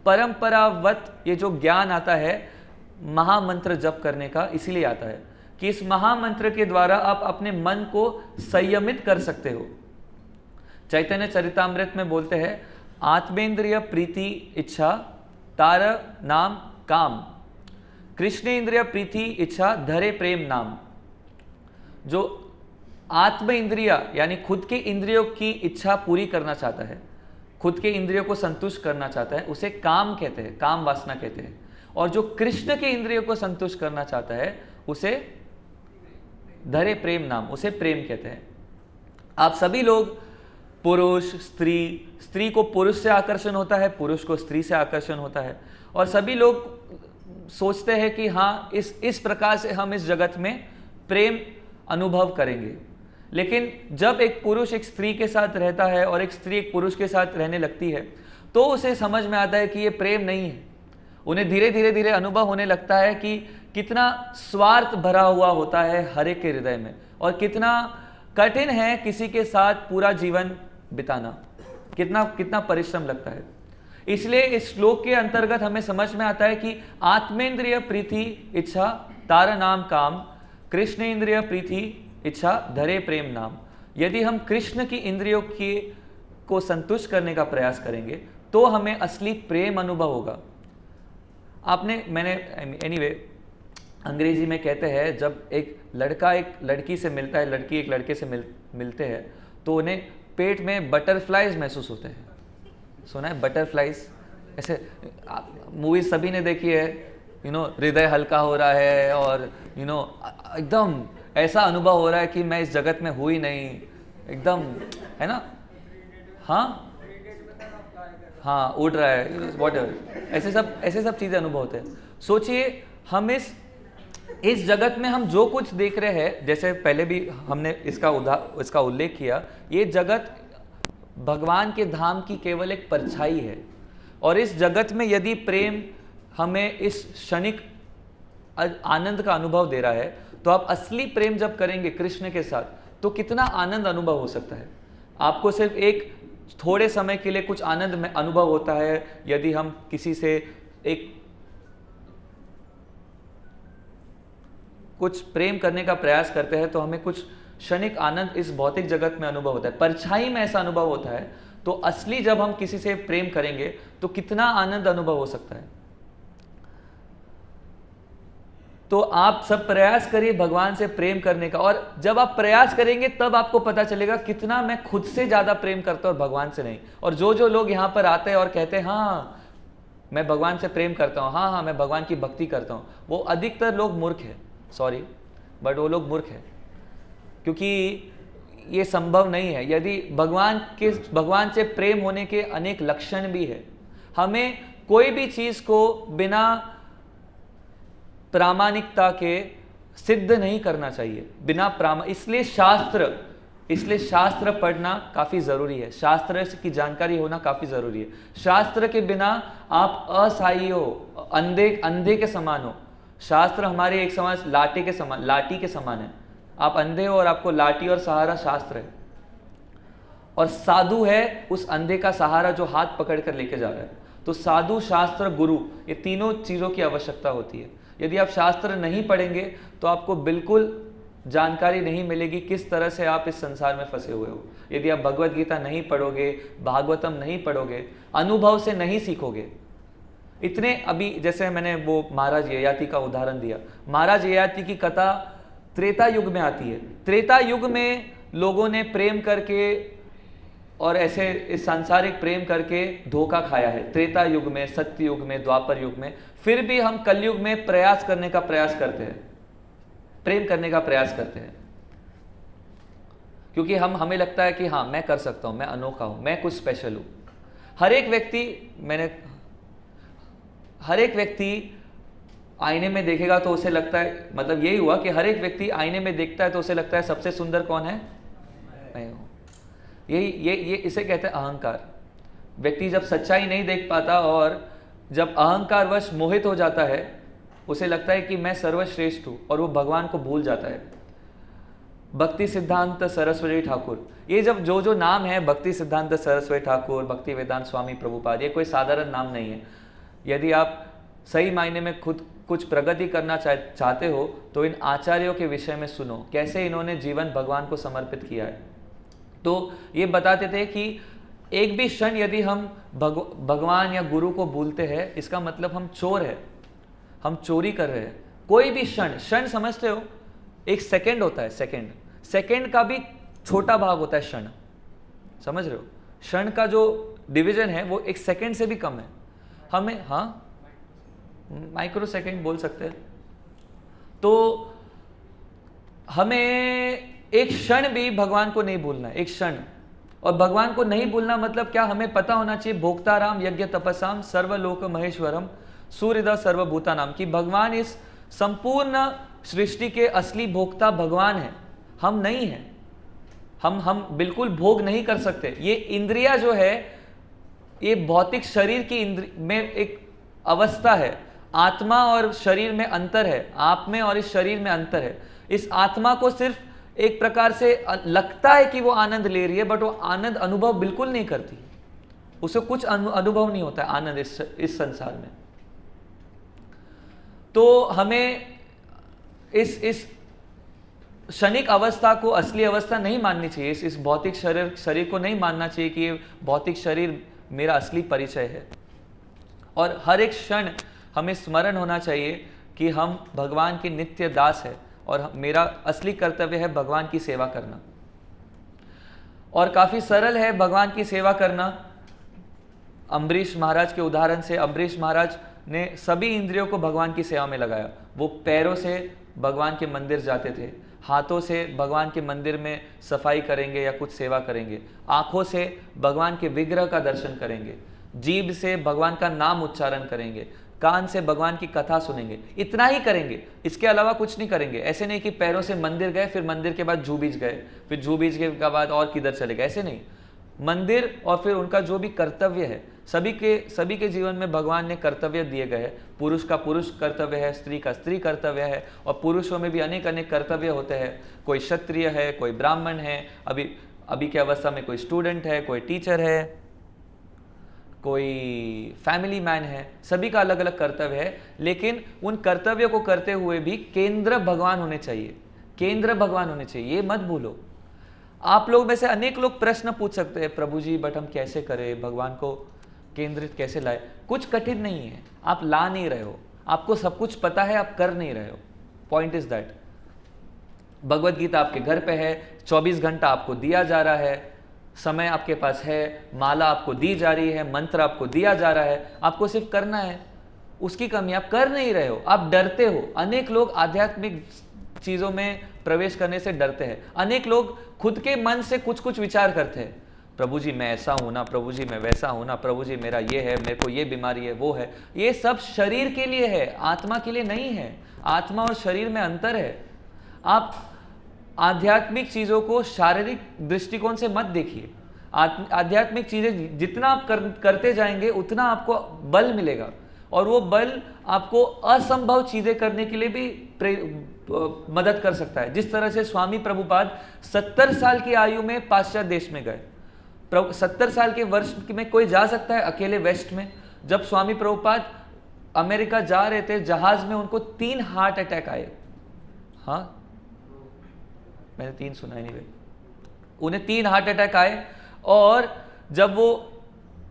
परंपरावत ये जो ज्ञान आता है महामंत्र जप करने का, इसीलिए आता है कि इस महामंत्र के द्वारा आप अपने मन को संयमित कर सकते हो। चैतन्य चरितामृत में बोलते हैं, आत्मेंद्रिय प्रीति इच्छा तार नाम काम, कृष्ण इंद्रिय प्रीति इच्छा धरे प्रेम नाम। जो आत्म इंद्रिया यानी खुद के इंद्रियों की इच्छा पूरी करना चाहता है, खुद के इंद्रियों को संतुष्ट करना चाहता है, उसे काम कहते हैं, काम वासना कहते हैं। और जो कृष्ण के इंद्रियों को संतुष्ट करना चाहता है उसे धरे प्रेम नाम, उसे प्रेम कहते हैं। आप सभी लोग पुरुष स्त्री को पुरुष से आकर्षण होता है, पुरुष को स्त्री से आकर्षण होता है, और सभी लोग सोचते हैं कि हाँ इस प्रकार से हम इस जगत में प्रेम अनुभव करेंगे। लेकिन जब एक पुरुष एक स्त्री के साथ रहता है और एक स्त्री एक पुरुष के साथ रहने लगती है तो उसे समझ में आता है कि ये प्रेम नहीं है। उन्हें धीरे अनुभव होने लगता है कि कितना स्वार्थ भरा हुआ होता है हर एक के हृदय में, और कितना कठिन है किसी के साथ पूरा जीवन बिताना, कितना परिश्रम लगता है। इसलिए इस श्लोक के अंतर्गत हमें समझ में आता है कि आत्मेंद्रिय प्रीति इच्छा तार नाम काम, कृष्ण इंद्रिय प्रीति इच्छा धरे प्रेम नाम। यदि हम कृष्ण की इंद्रियों को संतुष्ट करने का प्रयास करेंगे तो हमें असली प्रेम अनुभव होगा। एनीवे अंग्रेजी में कहते हैं, जब एक लड़का एक लड़की से मिलता है, लड़की एक लड़के से मिलते हैं तो उन्हें पेट में बटरफ्लाइज महसूस होते हैं। सुना है बटरफ्लाइज? ऐसे मूवीज सभी ने देखी है, हृदय हल्का हो रहा है और एकदम ऐसा अनुभव हो रहा है कि मैं इस जगत में हूँ ही नहीं, एकदम, है ना? हाँ उड़ रहा है, व्हाटएवर, ऐसे सब चीज़ें अनुभव होते हैं। सोचिए, हम इस जगत में हम जो कुछ देख रहे हैं, जैसे पहले भी हमने इसका उल्लेख किया, ये जगत भगवान के धाम की केवल एक परछाई है। और इस जगत में यदि प्रेम हमें इस क्षणिक आनंद का अनुभव दे रहा है, तो आप असली प्रेम जब करेंगे कृष्ण के साथ तो कितना आनंद अनुभव हो सकता है। आपको सिर्फ एक थोड़े समय के लिए कुछ आनंद में अनुभव होता है। यदि हम किसी से कुछ प्रेम करने का प्रयास करते हैं तो हमें कुछ क्षणिक आनंद इस भौतिक जगत में अनुभव होता है, परछाई में ऐसा अनुभव होता है। तो असली जब हम किसी से प्रेम करेंगे तो कितना आनंद अनुभव हो सकता है। तो आप सब प्रयास करिए भगवान से प्रेम करने का, और जब आप प्रयास करेंगे तब आपको पता चलेगा कितना मैं खुद से ज्यादा प्रेम करता हूं और भगवान से नहीं। और जो लोग यहाँ पर आते हैं और कहते हैं हाँ मैं भगवान से प्रेम करता हूँ, हाँ मैं भगवान की भक्ति करता हूँ, वो अधिकतर लोग मूर्ख है, सॉरी बट वो लोग मूर्ख है। क्योंकि ये संभव नहीं है। यदि भगवान से प्रेम होने के अनेक लक्षण भी है, हमें कोई भी चीज को बिना प्रामाणिकता के सिद्ध नहीं करना चाहिए, इसलिए शास्त्र पढ़ना काफी जरूरी है, शास्त्र की जानकारी होना काफी जरूरी है। शास्त्र के बिना आप असहाय हो, अंधे के समान हो। शास्त्र हमारे एक समान लाठी के समान है। आप अंधे हो और आपको लाठी और सहारा शास्त्र है, और साधु है उस अंधे का सहारा जो हाथ पकड़ कर लेके जा रहा है। तो साधु, शास्त्र, गुरु, ये तीनों चीजों की आवश्यकता होती है। यदि आप शास्त्र नहीं पढ़ेंगे तो आपको बिल्कुल जानकारी नहीं मिलेगी किस तरह से आप इस संसार में फंसे हुए हो। यदि आप भगवत गीता नहीं पढ़ोगे, भागवतम नहीं पढ़ोगे, अनुभव से नहीं सीखोगे। इतने अभी जैसे मैंने वो महाराज ययाति का उदाहरण दिया, महाराज ययाति की कथा त्रेता युग में आती है। त्रेता युग में लोगों ने प्रेम करके और ऐसे इस सांसारिक प्रेम करके धोखा खाया है। त्रेता युग में, सत्य युग में, द्वापर युग में, फिर भी हम कलयुग में प्रयास करने का प्रयास करते हैं, प्रेम करने का प्रयास करते हैं, क्योंकि हमें लगता है कि हाँ मैं कर सकता हूं, मैं अनोखा हूं, मैं कुछ स्पेशल हूं। हर एक व्यक्ति आईने में देखेगा तो उसे लगता है, मतलब यही हुआ कि हर एक व्यक्ति आईने में देखता है तो उसे लगता है सबसे सुंदर कौन है, मैं हूं। ये इसे कहते हैं अहंकार। व्यक्ति जब सच्चाई नहीं देख पाता और जब अहंकारवश मोहित हो जाता है, उसे लगता है कि मैं सर्वश्रेष्ठ हूं, और वो भगवान को भूल जाता है। भक्ति सिद्धांत सरस्वती ठाकुर, ये जब जो नाम है, भक्ति सिद्धांत सरस्वती ठाकुर, भक्ति वेदांत स्वामी प्रभुपाद, ये कोई साधारण नाम नहीं है। यदि आप सही मायने में खुद कुछ प्रगति करना चाहते हो तो इन आचार्यों के विषय में सुनो, कैसे इन्होंने जीवन भगवान को समर्पित किया है। तो ये बताते थे कि एक भी क्षण यदि हम भगवान या गुरु को भूलते हैं, इसका मतलब हम चोर है, हम चोरी कर रहे हैं। कोई भी क्षण समझते हो, एक सेकंड होता है, सेकंड का भी छोटा भाग होता है क्षण, समझ रहे हो? क्षण का जो डिवीजन है वो एक सेकंड से भी कम है। हमें, हाँ, माइक्रो सेकंड बोल सकते हैं। तो हमें एक क्षण भी भगवान को नहीं भूलना है, एक क्षण। और भगवान को नहीं भूलना मतलब क्या, हमें पता होना चाहिए भोक्ताराम यज्ञ तपसाम सर्वलोक महेश्वरम सूर्यदा सर्वभूतानाम, कि भगवान इस संपूर्ण सृष्टि के असली भोक्ता भगवान है, हम नहीं हैं। हम बिल्कुल भोग नहीं कर सकते। ये इंद्रिया जो है, ये भौतिक शरीर की में एक अवस्था है। आत्मा और शरीर में अंतर है, आप में और इस शरीर में अंतर है। इस आत्मा को सिर्फ एक प्रकार से लगता है कि वो आनंद ले रही है, बट वो आनंद अनुभव बिल्कुल नहीं करती, उसे कुछ अनुभव नहीं होता है आनंद इस संसार में। तो हमें इस क्षणिक अवस्था को असली अवस्था नहीं माननी चाहिए। इस भौतिक शरीर को नहीं मानना चाहिए कि ये भौतिक शरीर मेरा असली परिचय है। और हर एक क्षण हमें स्मरण होना चाहिए कि हम भगवान के नित्य दास है, और मेरा असली कर्तव्य है भगवान की सेवा करना। और काफी सरल है भगवान की सेवा करना। अम्बरीश महाराज के उदाहरण से, अम्बरीश महाराज ने सभी इंद्रियों को भगवान की सेवा में लगाया। वो पैरों से भगवान के मंदिर जाते थे, हाथों से भगवान के मंदिर में सफाई करेंगे या कुछ सेवा करेंगे, आंखों से भगवान के विग्रह का दर्शन करेंगे, जीभ से भगवान का नाम उच्चारण करेंगे, कान से भगवान की कथा सुनेंगे। इतना ही करेंगे, इसके अलावा कुछ नहीं करेंगे। ऐसे नहीं कि पैरों से मंदिर गए, फिर मंदिर के बाद जू बीच गए, फिर जू बीच के बाद और किधर चले गए, ऐसे नहीं। मंदिर और फिर उनका जो भी कर्तव्य है, सभी के जीवन में भगवान ने कर्तव्य दिए गए हैं। पुरुष का पुरुष कर्तव्य है, स्त्री का स्त्री कर्तव्य है, और पुरुषों में भी अनेक अनेक कर्तव्य होते हैं। कोई क्षत्रिय है, कोई ब्राह्मण है, अभी के अवस्था में कोई स्टूडेंट है, कोई टीचर है, कोई फैमिली मैन है। सभी का अलग अलग कर्तव्य है, लेकिन उन कर्तव्यों को करते हुए भी केंद्र भगवान होने चाहिए, केंद्र भगवान होने चाहिए, ये मत भूलो। आप लोग में से अनेक लोग प्रश्न पूछ सकते हैं, प्रभु जी बट हम कैसे करें, भगवान को केंद्रित कैसे लाए? कुछ कठिन नहीं है, आप ला नहीं रहे हो, आपको सब कुछ पता है, आप कर नहीं रहे हो। Point is that Bhagavad Gita आपके घर पे है, 24 घंटा आपको दिया जा रहा है, समय आपके पास है, माला आपको दी जा रही है, मंत्र आपको दिया जा रहा है, आपको सिर्फ करना है। उसकी कमी आप कर नहीं रहे हो, आप डरते हो। अनेक लोग आध्यात्मिक चीज़ों में प्रवेश करने से डरते हैं। अनेक लोग खुद के मन से कुछ कुछ विचार करते हैं, प्रभु जी मैं ऐसा हूँ ना, प्रभु जी मैं वैसा हूँ ना, प्रभु जी मेरा ये है, मेरे को ये बीमारी है, वो है। ये सब शरीर के लिए है, आत्मा के लिए नहीं है। आत्मा और शरीर में अंतर है। आप आध्यात्मिक चीज़ों को शारीरिक दृष्टिकोण से मत देखिए। आध्यात्मिक चीज़ें जितना आप करते जाएंगे उतना आपको बल मिलेगा, और वो बल आपको असंभव चीज़ें करने के लिए भी मदद कर सकता है। जिस तरह से स्वामी प्रभुपाद 70 साल की आयु में पाश्चात्य देश में गए। 70 साल के वर्ष में कोई जा सकता है अकेले वेस्ट में? जब स्वामी प्रभुपाद अमेरिका जा रहे थे जहाज में, उनको 3 हार्ट अटैक आए। हाँ, मैंने 3 सुना ही नहीं भाई। उन्हें 3 हार्ट अटैक आए, और जब वो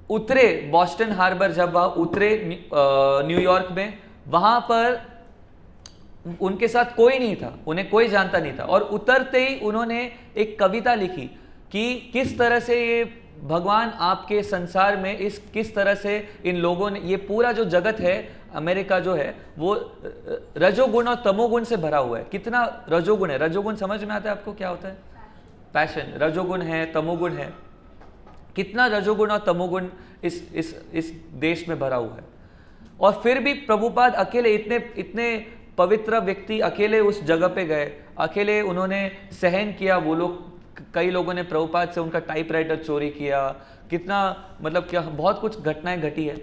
उतरे बॉस्टन हार्बर, जब वह उतरे न्यूयॉर्क में, वहां पर उनके साथ कोई नहीं था, उन्हें कोई जानता नहीं था। और उतरते ही उन्होंने एक कविता लिखी कि किस तरह से ये भगवान आपके संसार में किस तरह से इन लोगों ने, ये पूरा जो जगत है अमेरिका जो है वो रजोगुण और तमोगुण से भरा हुआ है। कितना रजोगुण है? रजोगुण समझ में आता है आपको क्या होता है? पैशन। रजोगुण है, तमोगुण है। कितना रजोगुण और तमोगुण इस देश में भरा हुआ है। और फिर भी प्रभुपाद अकेले, इतने पवित्र व्यक्ति अकेले उस जगह पे गए, अकेले उन्होंने सहन किया। वो लोग, कई लोगों ने प्रभुपाद से उनका टाइपराइटर चोरी किया, कितना मतलब क्या बहुत कुछ घटनाएं घटी है।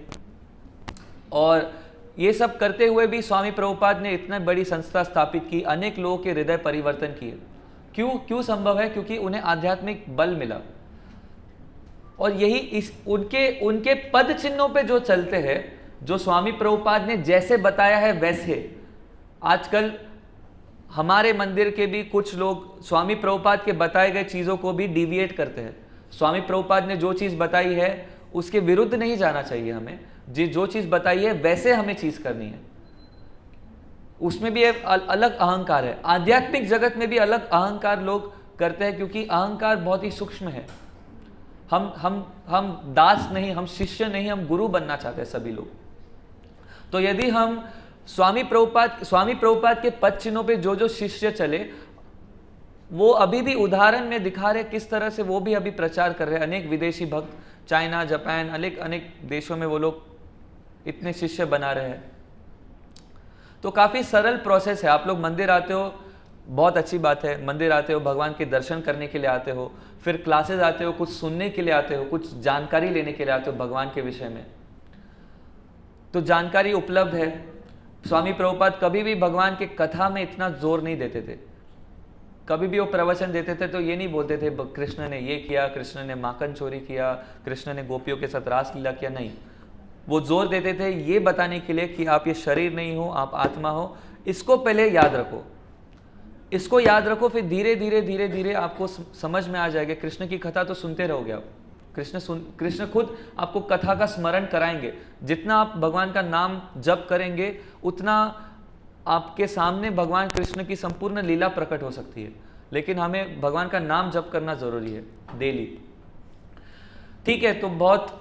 और ये सब करते हुए भी स्वामी प्रभुपाद ने इतनी बड़ी संस्था स्थापित की, अनेक लोगों के हृदय परिवर्तन किए। क्यों संभव है? क्योंकि उन्हें आध्यात्मिक बल मिला। और यही उनके पद चिन्हों पे जो चलते हैं, जो स्वामी प्रभुपाद ने जैसे बताया है वैसे, आजकल हमारे मंदिर के भी कुछ लोग स्वामी प्रभुपाद के बताए गए चीज़ों को भी डिविएट करते हैं। स्वामी प्रभुपाद ने जो चीज़ बताई है उसके विरुद्ध नहीं जाना चाहिए हमें। जो चीज़ बताई है वैसे हमें चीज़ करनी है। उसमें भी एक अलग अहंकार है। आध्यात्मिक जगत में भी अलग अहंकार लोग करते हैं, क्योंकि अहंकार बहुत ही सूक्ष्म है। हम दास नहीं, हम शिष्य नहीं, हम गुरु बनना चाहते हैं सभी लोग। तो यदि हम स्वामी प्रभुपाद के पद चिन्हों पे जो शिष्य चले, वो अभी भी उदाहरण में दिखा रहे किस तरह से वो भी अभी प्रचार कर रहे हैं। अनेक विदेशी भक्त, चाइना, जापान, अनेक देशों में वो लोग इतने शिष्य बना रहे हैं। तो काफ़ी सरल प्रोसेस है। आप लोग मंदिर आते हो, बहुत अच्छी बात है। मंदिर आते हो, भगवान के दर्शन करने के लिए आते हो, फिर क्लासेस आते हो, कुछ सुनने के लिए आते हो, कुछ जानकारी लेने के लिए आते हो भगवान के विषय में। तो जानकारी उपलब्ध है। स्वामी प्रभुपाद कभी भी भगवान के कथा में इतना जोर नहीं देते थे। कभी भी वो प्रवचन देते थे तो ये नहीं बोलते थे कृष्ण ने ये किया, कृष्ण ने माखन चोरी किया, कृष्ण ने गोपियों के साथ रास लीला किया। नहीं, वो जोर देते थे ये बताने के लिए कि आप ये शरीर नहीं हो, आप आत्मा हो। इसको पहले याद रखो, इसको याद रखो, फिर धीरे धीरे आपको समझ में आ जाएगा। कृष्ण की कथा तो सुनते रहोगे आप। कृष्ण खुद आपको कथा का स्मरण कराएंगे। जितना आप भगवान का नाम जप करेंगे उतना आपके सामने भगवान कृष्ण की संपूर्ण लीला प्रकट हो सकती है। लेकिन हमें भगवान का नाम जप करना जरूरी है डेली। ठीक है, तो बहुत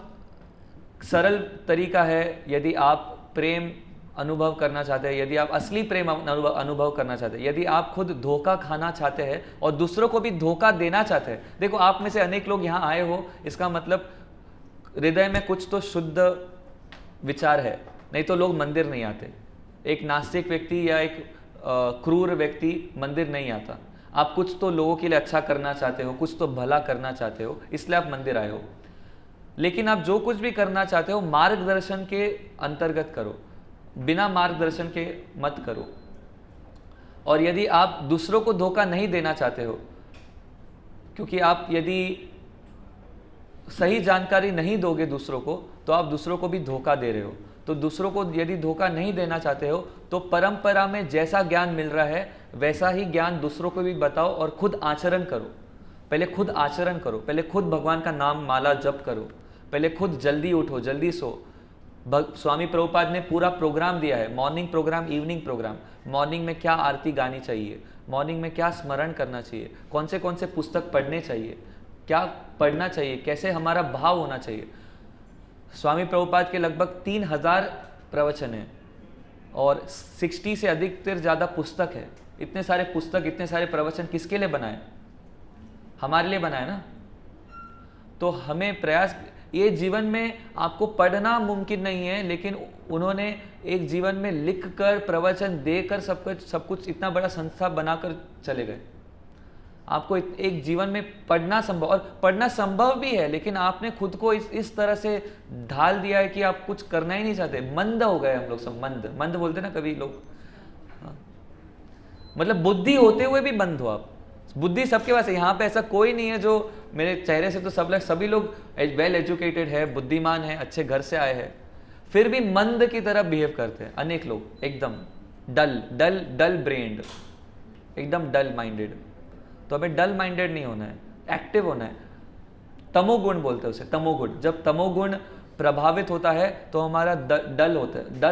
सरल तरीका है। यदि आप प्रेम अनुभव करना चाहते हैं, यदि आप असली प्रेम अनुभव करना चाहते हैं, यदि आप खुद धोखा खाना चाहते हैं और दूसरों को भी धोखा देना चाहते हैं। देखो, आप में से अनेक लोग यहाँ आए हो, इसका मतलब हृदय में कुछ तो शुद्ध विचार है, नहीं तो लोग मंदिर नहीं आते। एक नास्तिक व्यक्ति या एक क्रूर व्यक्ति मंदिर नहीं आता। आप कुछ तो लोगों के लिए अच्छा करना चाहते हो, कुछ तो भला करना चाहते हो, इसलिए आप मंदिर आए हो। लेकिन आप जो कुछ भी करना चाहते हो मार्गदर्शन के अंतर्गत करो, बिना मार्गदर्शन के मत करो। और यदि आप दूसरों को धोखा नहीं देना चाहते हो, क्योंकि आप यदि सही जानकारी नहीं दोगे दूसरों को, तो आप दूसरों को भी धोखा दे रहे हो। तो दूसरों को यदि धोखा नहीं देना चाहते हो तो परंपरा में जैसा ज्ञान मिल रहा है वैसा ही ज्ञान दूसरों को भी बताओ और खुद आचरण करो। पहले खुद आचरण करो, पहले खुद भगवान का नाम माला जप करो, पहले खुद जल्दी उठो, जल्दी सो। स्वामी प्रभुपाद ने पूरा प्रोग्राम दिया है, morning programme, evening programme. Morning में क्या आरती गानी चाहिए, मॉर्निंग में क्या स्मरण करना चाहिए, कौन से पुस्तक पढ़ने चाहिए, क्या पढ़ना चाहिए, कैसे हमारा भाव होना चाहिए। स्वामी प्रभुपाद के लगभग 3000 प्रवचन हैं और 60 से अधिकतर ज़्यादा पुस्तक है। इतने सारे पुस्तक, इतने सारे प्रवचन किसके लिए बनाए? हमारे लिए बनाए ना। तो हमें प्रयास, ये जीवन में आपको पढ़ना मुमकिन नहीं है, लेकिन उन्होंने एक जीवन में लिख कर, प्रवचन देकर, सब कुछ इतना बड़ा संस्था बनाकर चले गए। आपको एक जीवन में पढ़ना संभव, और पढ़ना संभव भी है, लेकिन आपने खुद को इस तरह से ढाल दिया है कि आप कुछ करना ही नहीं चाहते। मंद हो गए हम लोग सब, मंद बोलते ना कभी लोग। हाँ। मतलब बुद्धि होते हुए भी बंद हो आप। बुद्धि सबके पास है, यहाँ पे ऐसा कोई नहीं है जो, मेरे चेहरे से तो सभी लोग वेल एजुकेटेड है, बुद्धिमान है, अच्छे घर से आए हैं, फिर भी मंद की तरह बिहेव करते हैं अनेक लोग, एकदम डल ब्रेन्ड, एकदम डल माइंडेड। तो हमें डल माइंडेड नहीं होना है, एक्टिव होना है। तमोगुण बोलते हैं उसे, तमोगुण। जब तमोगुण प्रभावित होता है तो हमारा डल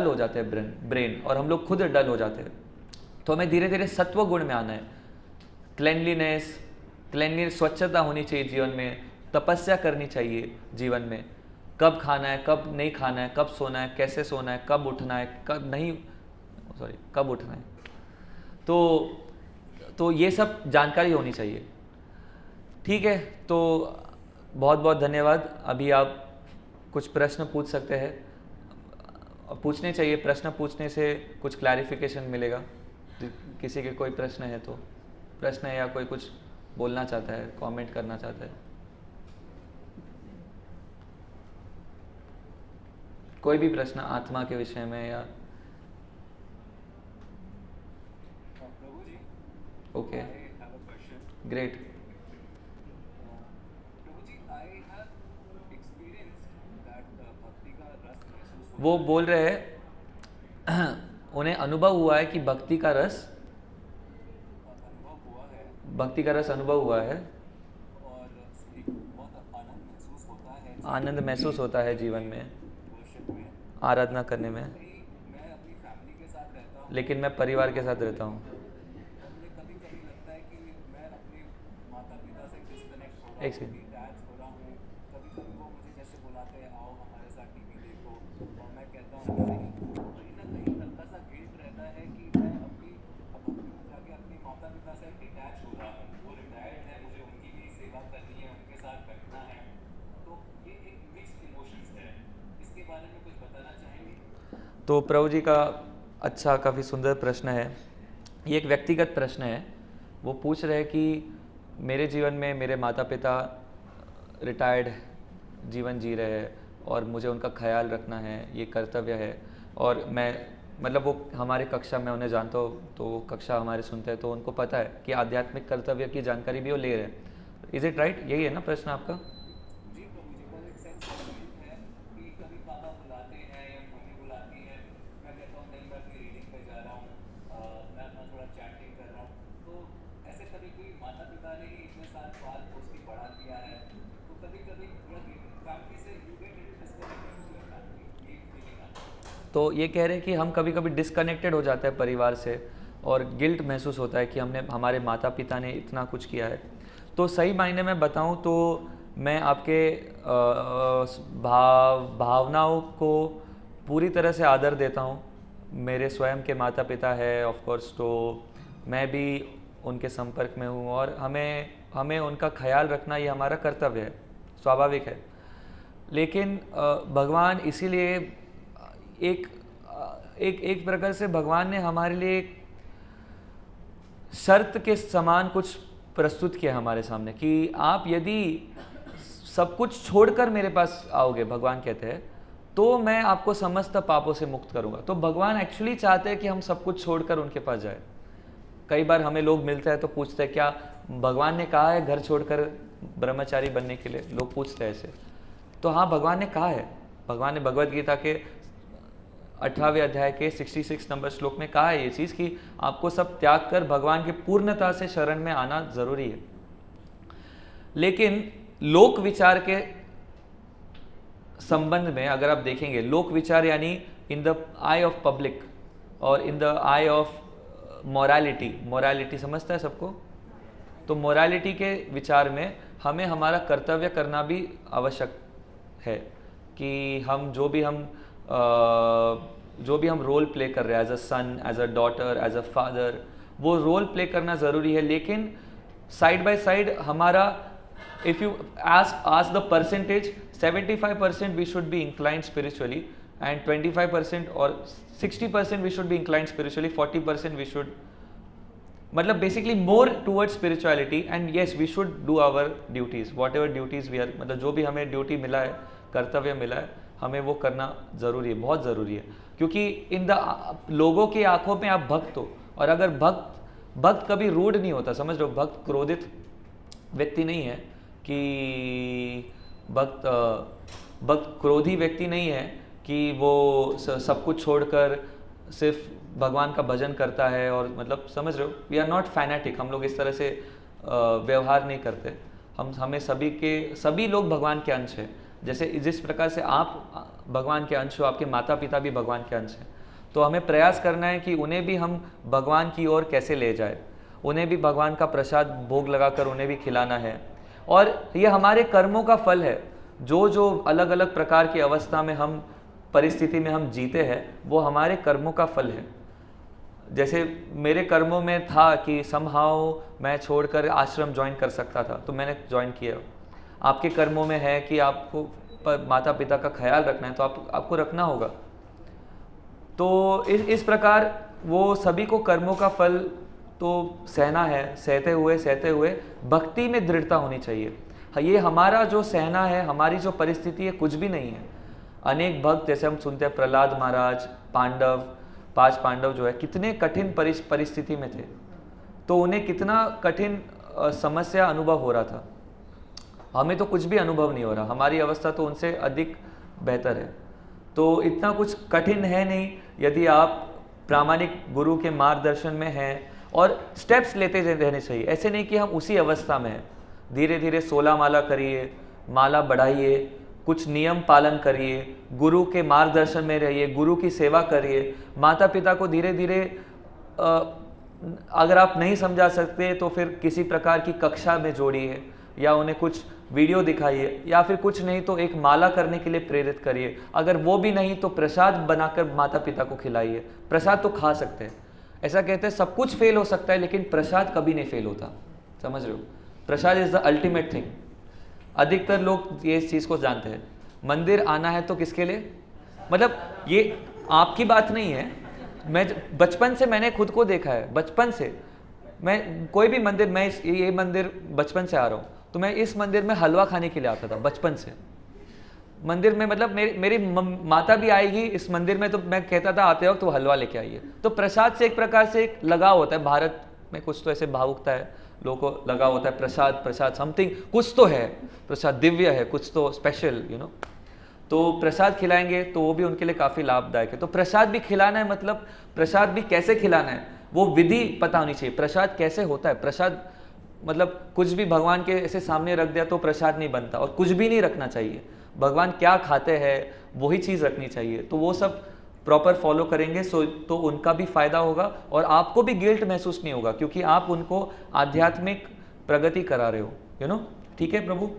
हो जाते हैं ब्रेन, और हम लोग खुद डल हो जाते हैं। तो हमें धीरे धीरे सत्व गुण में आना है। क्लेanलीनेस, स्वच्छता होनी चाहिए जीवन में, तपस्या करनी चाहिए जीवन में। कब खाना है, कब नहीं खाना है, कब सोना है, कैसे सोना है, कब उठना है, कब उठना है। तो ये सब जानकारी होनी चाहिए। ठीक है, तो बहुत बहुत धन्यवाद। अभी आप कुछ प्रश्न पूछ सकते हैं, पूछने चाहिए। प्रश्न पूछने से कुछ क्लैरिफिकेशन मिलेगा। किसी के कोई प्रश्न है तो प्रश्न है, या कोई कुछ बोलना चाहता है, कमेंट करना चाहता है, कोई भी प्रश्न आत्मा के विषय में या ओके, ग्रेट। वो बोल रहे हैं उन्हें अनुभव हुआ है कि भक्ति का रस अनुभव हुआ है, आनंद महसूस होता है जीवन में, आराधना करने में, लेकिन मैं परिवार के साथ रहता हूँ। एक सेकंड, तो प्रभु जी का अच्छा, काफ़ी सुंदर प्रश्न है। ये एक व्यक्तिगत प्रश्न है। वो पूछ रहे हैं कि मेरे जीवन में मेरे माता पिता रिटायर्ड जीवन जी रहे हैं और मुझे उनका ख्याल रखना है, ये कर्तव्य है। और मैं, मतलब वो हमारे कक्षा में उन्हें जानता हूँ, तो वो कक्षा हमारे सुनते हैं, तो उनको पता है कि आध्यात्मिक कर्तव्य की जानकारी भी वो ले रहे हैं। Is it right? यही है ना प्रश्न आपका? तो ये कह रहे हैं कि हम कभी कभी डिस्कनेक्टेड हो जाते हैं परिवार से, और गिल्ट महसूस होता है कि हमारे माता पिता ने इतना कुछ किया है। तो सही मायने में बताऊं तो मैं आपके भावनाओं को पूरी तरह से आदर देता हूं। मेरे स्वयं के माता पिता है ऑफ कोर्स, तो मैं भी उनके संपर्क में हूं, और हमें उनका ख्याल रखना ये हमारा कर्तव्य है, स्वाभाविक है। लेकिन भगवान इसीलिए एक प्रकार से भगवान ने हमारे लिए एक शर्त के समान कुछ प्रस्तुत किया हमारे सामने कि आप यदि सब कुछ छोड़कर मेरे पास आओगे, भगवान कहते हैं, तो मैं आपको समस्त पापों से मुक्त करूंगा। तो भगवान एक्चुअली चाहते हैं कि हम सब कुछ छोड़कर उनके पास जाए। कई बार हमें लोग मिलते हैं तो पूछते हैं क्या भगवान ने कहा है घर छोड़कर ब्रह्मचारी बनने के लिए? लोग पूछते हैं ऐसे। तो हाँ, भगवान ने कहा है। भगवान ने भगवद गीता के 18वें अध्याय के 66 नंबर श्लोक में कहा है ये चीज़ कि आपको सब त्याग कर भगवान की पूर्णता से शरण में आना जरूरी है। लेकिन लोक विचार के संबंध में अगर आप देखेंगे, लोक विचार यानी in the eye of public और in the eye of morality समझता है सबको? तो मोरालिटी के विचार में हमें हमारा कर्तव्य करना भी आवश्यक है कि हम जो भी हम रोल प्ले कर रहे हैं, as a son, as a daughter, as a father, वो रोल प्ले करना ज़रूरी है, लेकिन साइड बाय साइड हमारा, if you ask the percentage, 75% we should be inclined spiritually and 25% और 60% we should be inclined spiritually, 40% we should, मतलब basically more towards spirituality, and yes we should do our duties, what ever duties we are, मतलब जो भी हमें duty मिला है, कर्तव्य मिला है, हमें वो करना ज़रूरी है, बहुत ज़रूरी है, क्योंकि इन द लोगों की आंखों में आप भक्त हो, और अगर भक्त कभी रूड नहीं होता, समझ रहे हो, भक्त क्रोधित व्यक्ति नहीं है, कि भक्त क्रोधी व्यक्ति नहीं है कि वो सब कुछ छोड़कर सिर्फ भगवान का भजन करता है, और मतलब समझ रहे हो, वी आर नॉट फैनेटिक, हम लोग इस तरह से व्यवहार नहीं करते, हमें सभी लोग भगवान के अंश हैं, जैसे जिस प्रकार से आप भगवान के अंश हो, आपके माता पिता भी भगवान के अंश हैं, तो हमें प्रयास करना है कि उन्हें भी हम भगवान की ओर कैसे ले जाए, उन्हें भी भगवान का प्रसाद भोग लगाकर उन्हें भी खिलाना है, और ये हमारे कर्मों का फल है, जो अलग अलग प्रकार की अवस्था में हम परिस्थिति में हम जीते हैं, वो हमारे कर्मों का फल है। जैसे मेरे कर्मों में था कि समहाउ मैं छोड़कर आश्रम ज्वाइन कर सकता था, तो मैंने ज्वाइन किया। आपके कर्मों में है कि आपको माता पिता का ख्याल रखना है, तो आपको रखना होगा। तो इस प्रकार वो सभी को कर्मों का फल तो सहना है, सहते हुए भक्ति में दृढ़ता होनी चाहिए। ये हमारा जो सहना है, हमारी जो परिस्थिति है, कुछ भी नहीं है। अनेक भक्त, जैसे हम सुनते हैं प्रहलाद महाराज, पांच पांडव जो है, कितने कठिन परिस्थिति में थे, तो उन्हें कितना कठिन समस्या अनुभव हो रहा था। हमें तो कुछ भी अनुभव नहीं हो रहा, हमारी अवस्था तो उनसे अधिक बेहतर है। तो इतना कुछ कठिन है नहीं, यदि आप प्रामाणिक गुरु के मार्गदर्शन में हैं, और स्टेप्स लेते रहने चाहिए। ऐसे नहीं कि हम उसी अवस्था में हैं, धीरे धीरे 16 माला करिए, माला बढ़ाइए, कुछ नियम पालन करिए, गुरु के मार्गदर्शन में रहिए, गुरु की सेवा करिए, माता पिता को धीरे धीरे, अगर आप नहीं समझा सकते तो फिर किसी प्रकार की कक्षा में जोड़िए, या उन्हें कुछ वीडियो दिखाइए, या फिर कुछ नहीं तो एक माला करने के लिए प्रेरित करिए। अगर वो भी नहीं तो प्रसाद बनाकर माता पिता को खिलाइए। प्रसाद तो खा सकते हैं, ऐसा कहते हैं सब कुछ फेल हो सकता है लेकिन प्रसाद कभी नहीं फेल होता, समझ रहे हो। प्रसाद इज द अल्टीमेट थिंग। अधिकतर लोग ये इस चीज़ को जानते हैं। मंदिर आना है तो किसके लिए, मतलब ये आपकी बात नहीं है, मैं बचपन से मैंने खुद को देखा है। बचपन से मैं कोई भी मंदिर, मैं ये मंदिर बचपन से आ रहा हूँ, तो मैं इस मंदिर में हलवा खाने के लिए आता था बचपन से। मंदिर में मतलब मेरी माता भी आएगी इस मंदिर में, तो मैं कहता था आते वक्त तो हलवा लेके आइए। तो प्रसाद से एक प्रकार से एक लगाव होता है। भारत में कुछ तो ऐसे भावुकता है, लोगों को लगा होता है प्रसाद समथिंग, कुछ तो है, प्रसाद दिव्य है, कुछ तो स्पेशल, तो प्रसाद खिलाएंगे तो वो भी उनके लिए काफ़ी लाभदायक है। तो प्रसाद भी खिलाना है, मतलब प्रसाद भी कैसे खिलाना है वो विधि पता होनी चाहिए। प्रसाद कैसे होता है, प्रसाद मतलब कुछ भी भगवान के ऐसे सामने रख दिया तो प्रसाद नहीं बनता, और कुछ भी नहीं रखना चाहिए। भगवान क्या खाते हैं वही चीज़ रखनी चाहिए। तो वो सब प्रॉपर फॉलो करेंगे तो उनका भी फायदा होगा, और आपको भी गिल्ट महसूस नहीं होगा, क्योंकि आप उनको आध्यात्मिक प्रगति करा रहे हो, ठीक है प्रभु।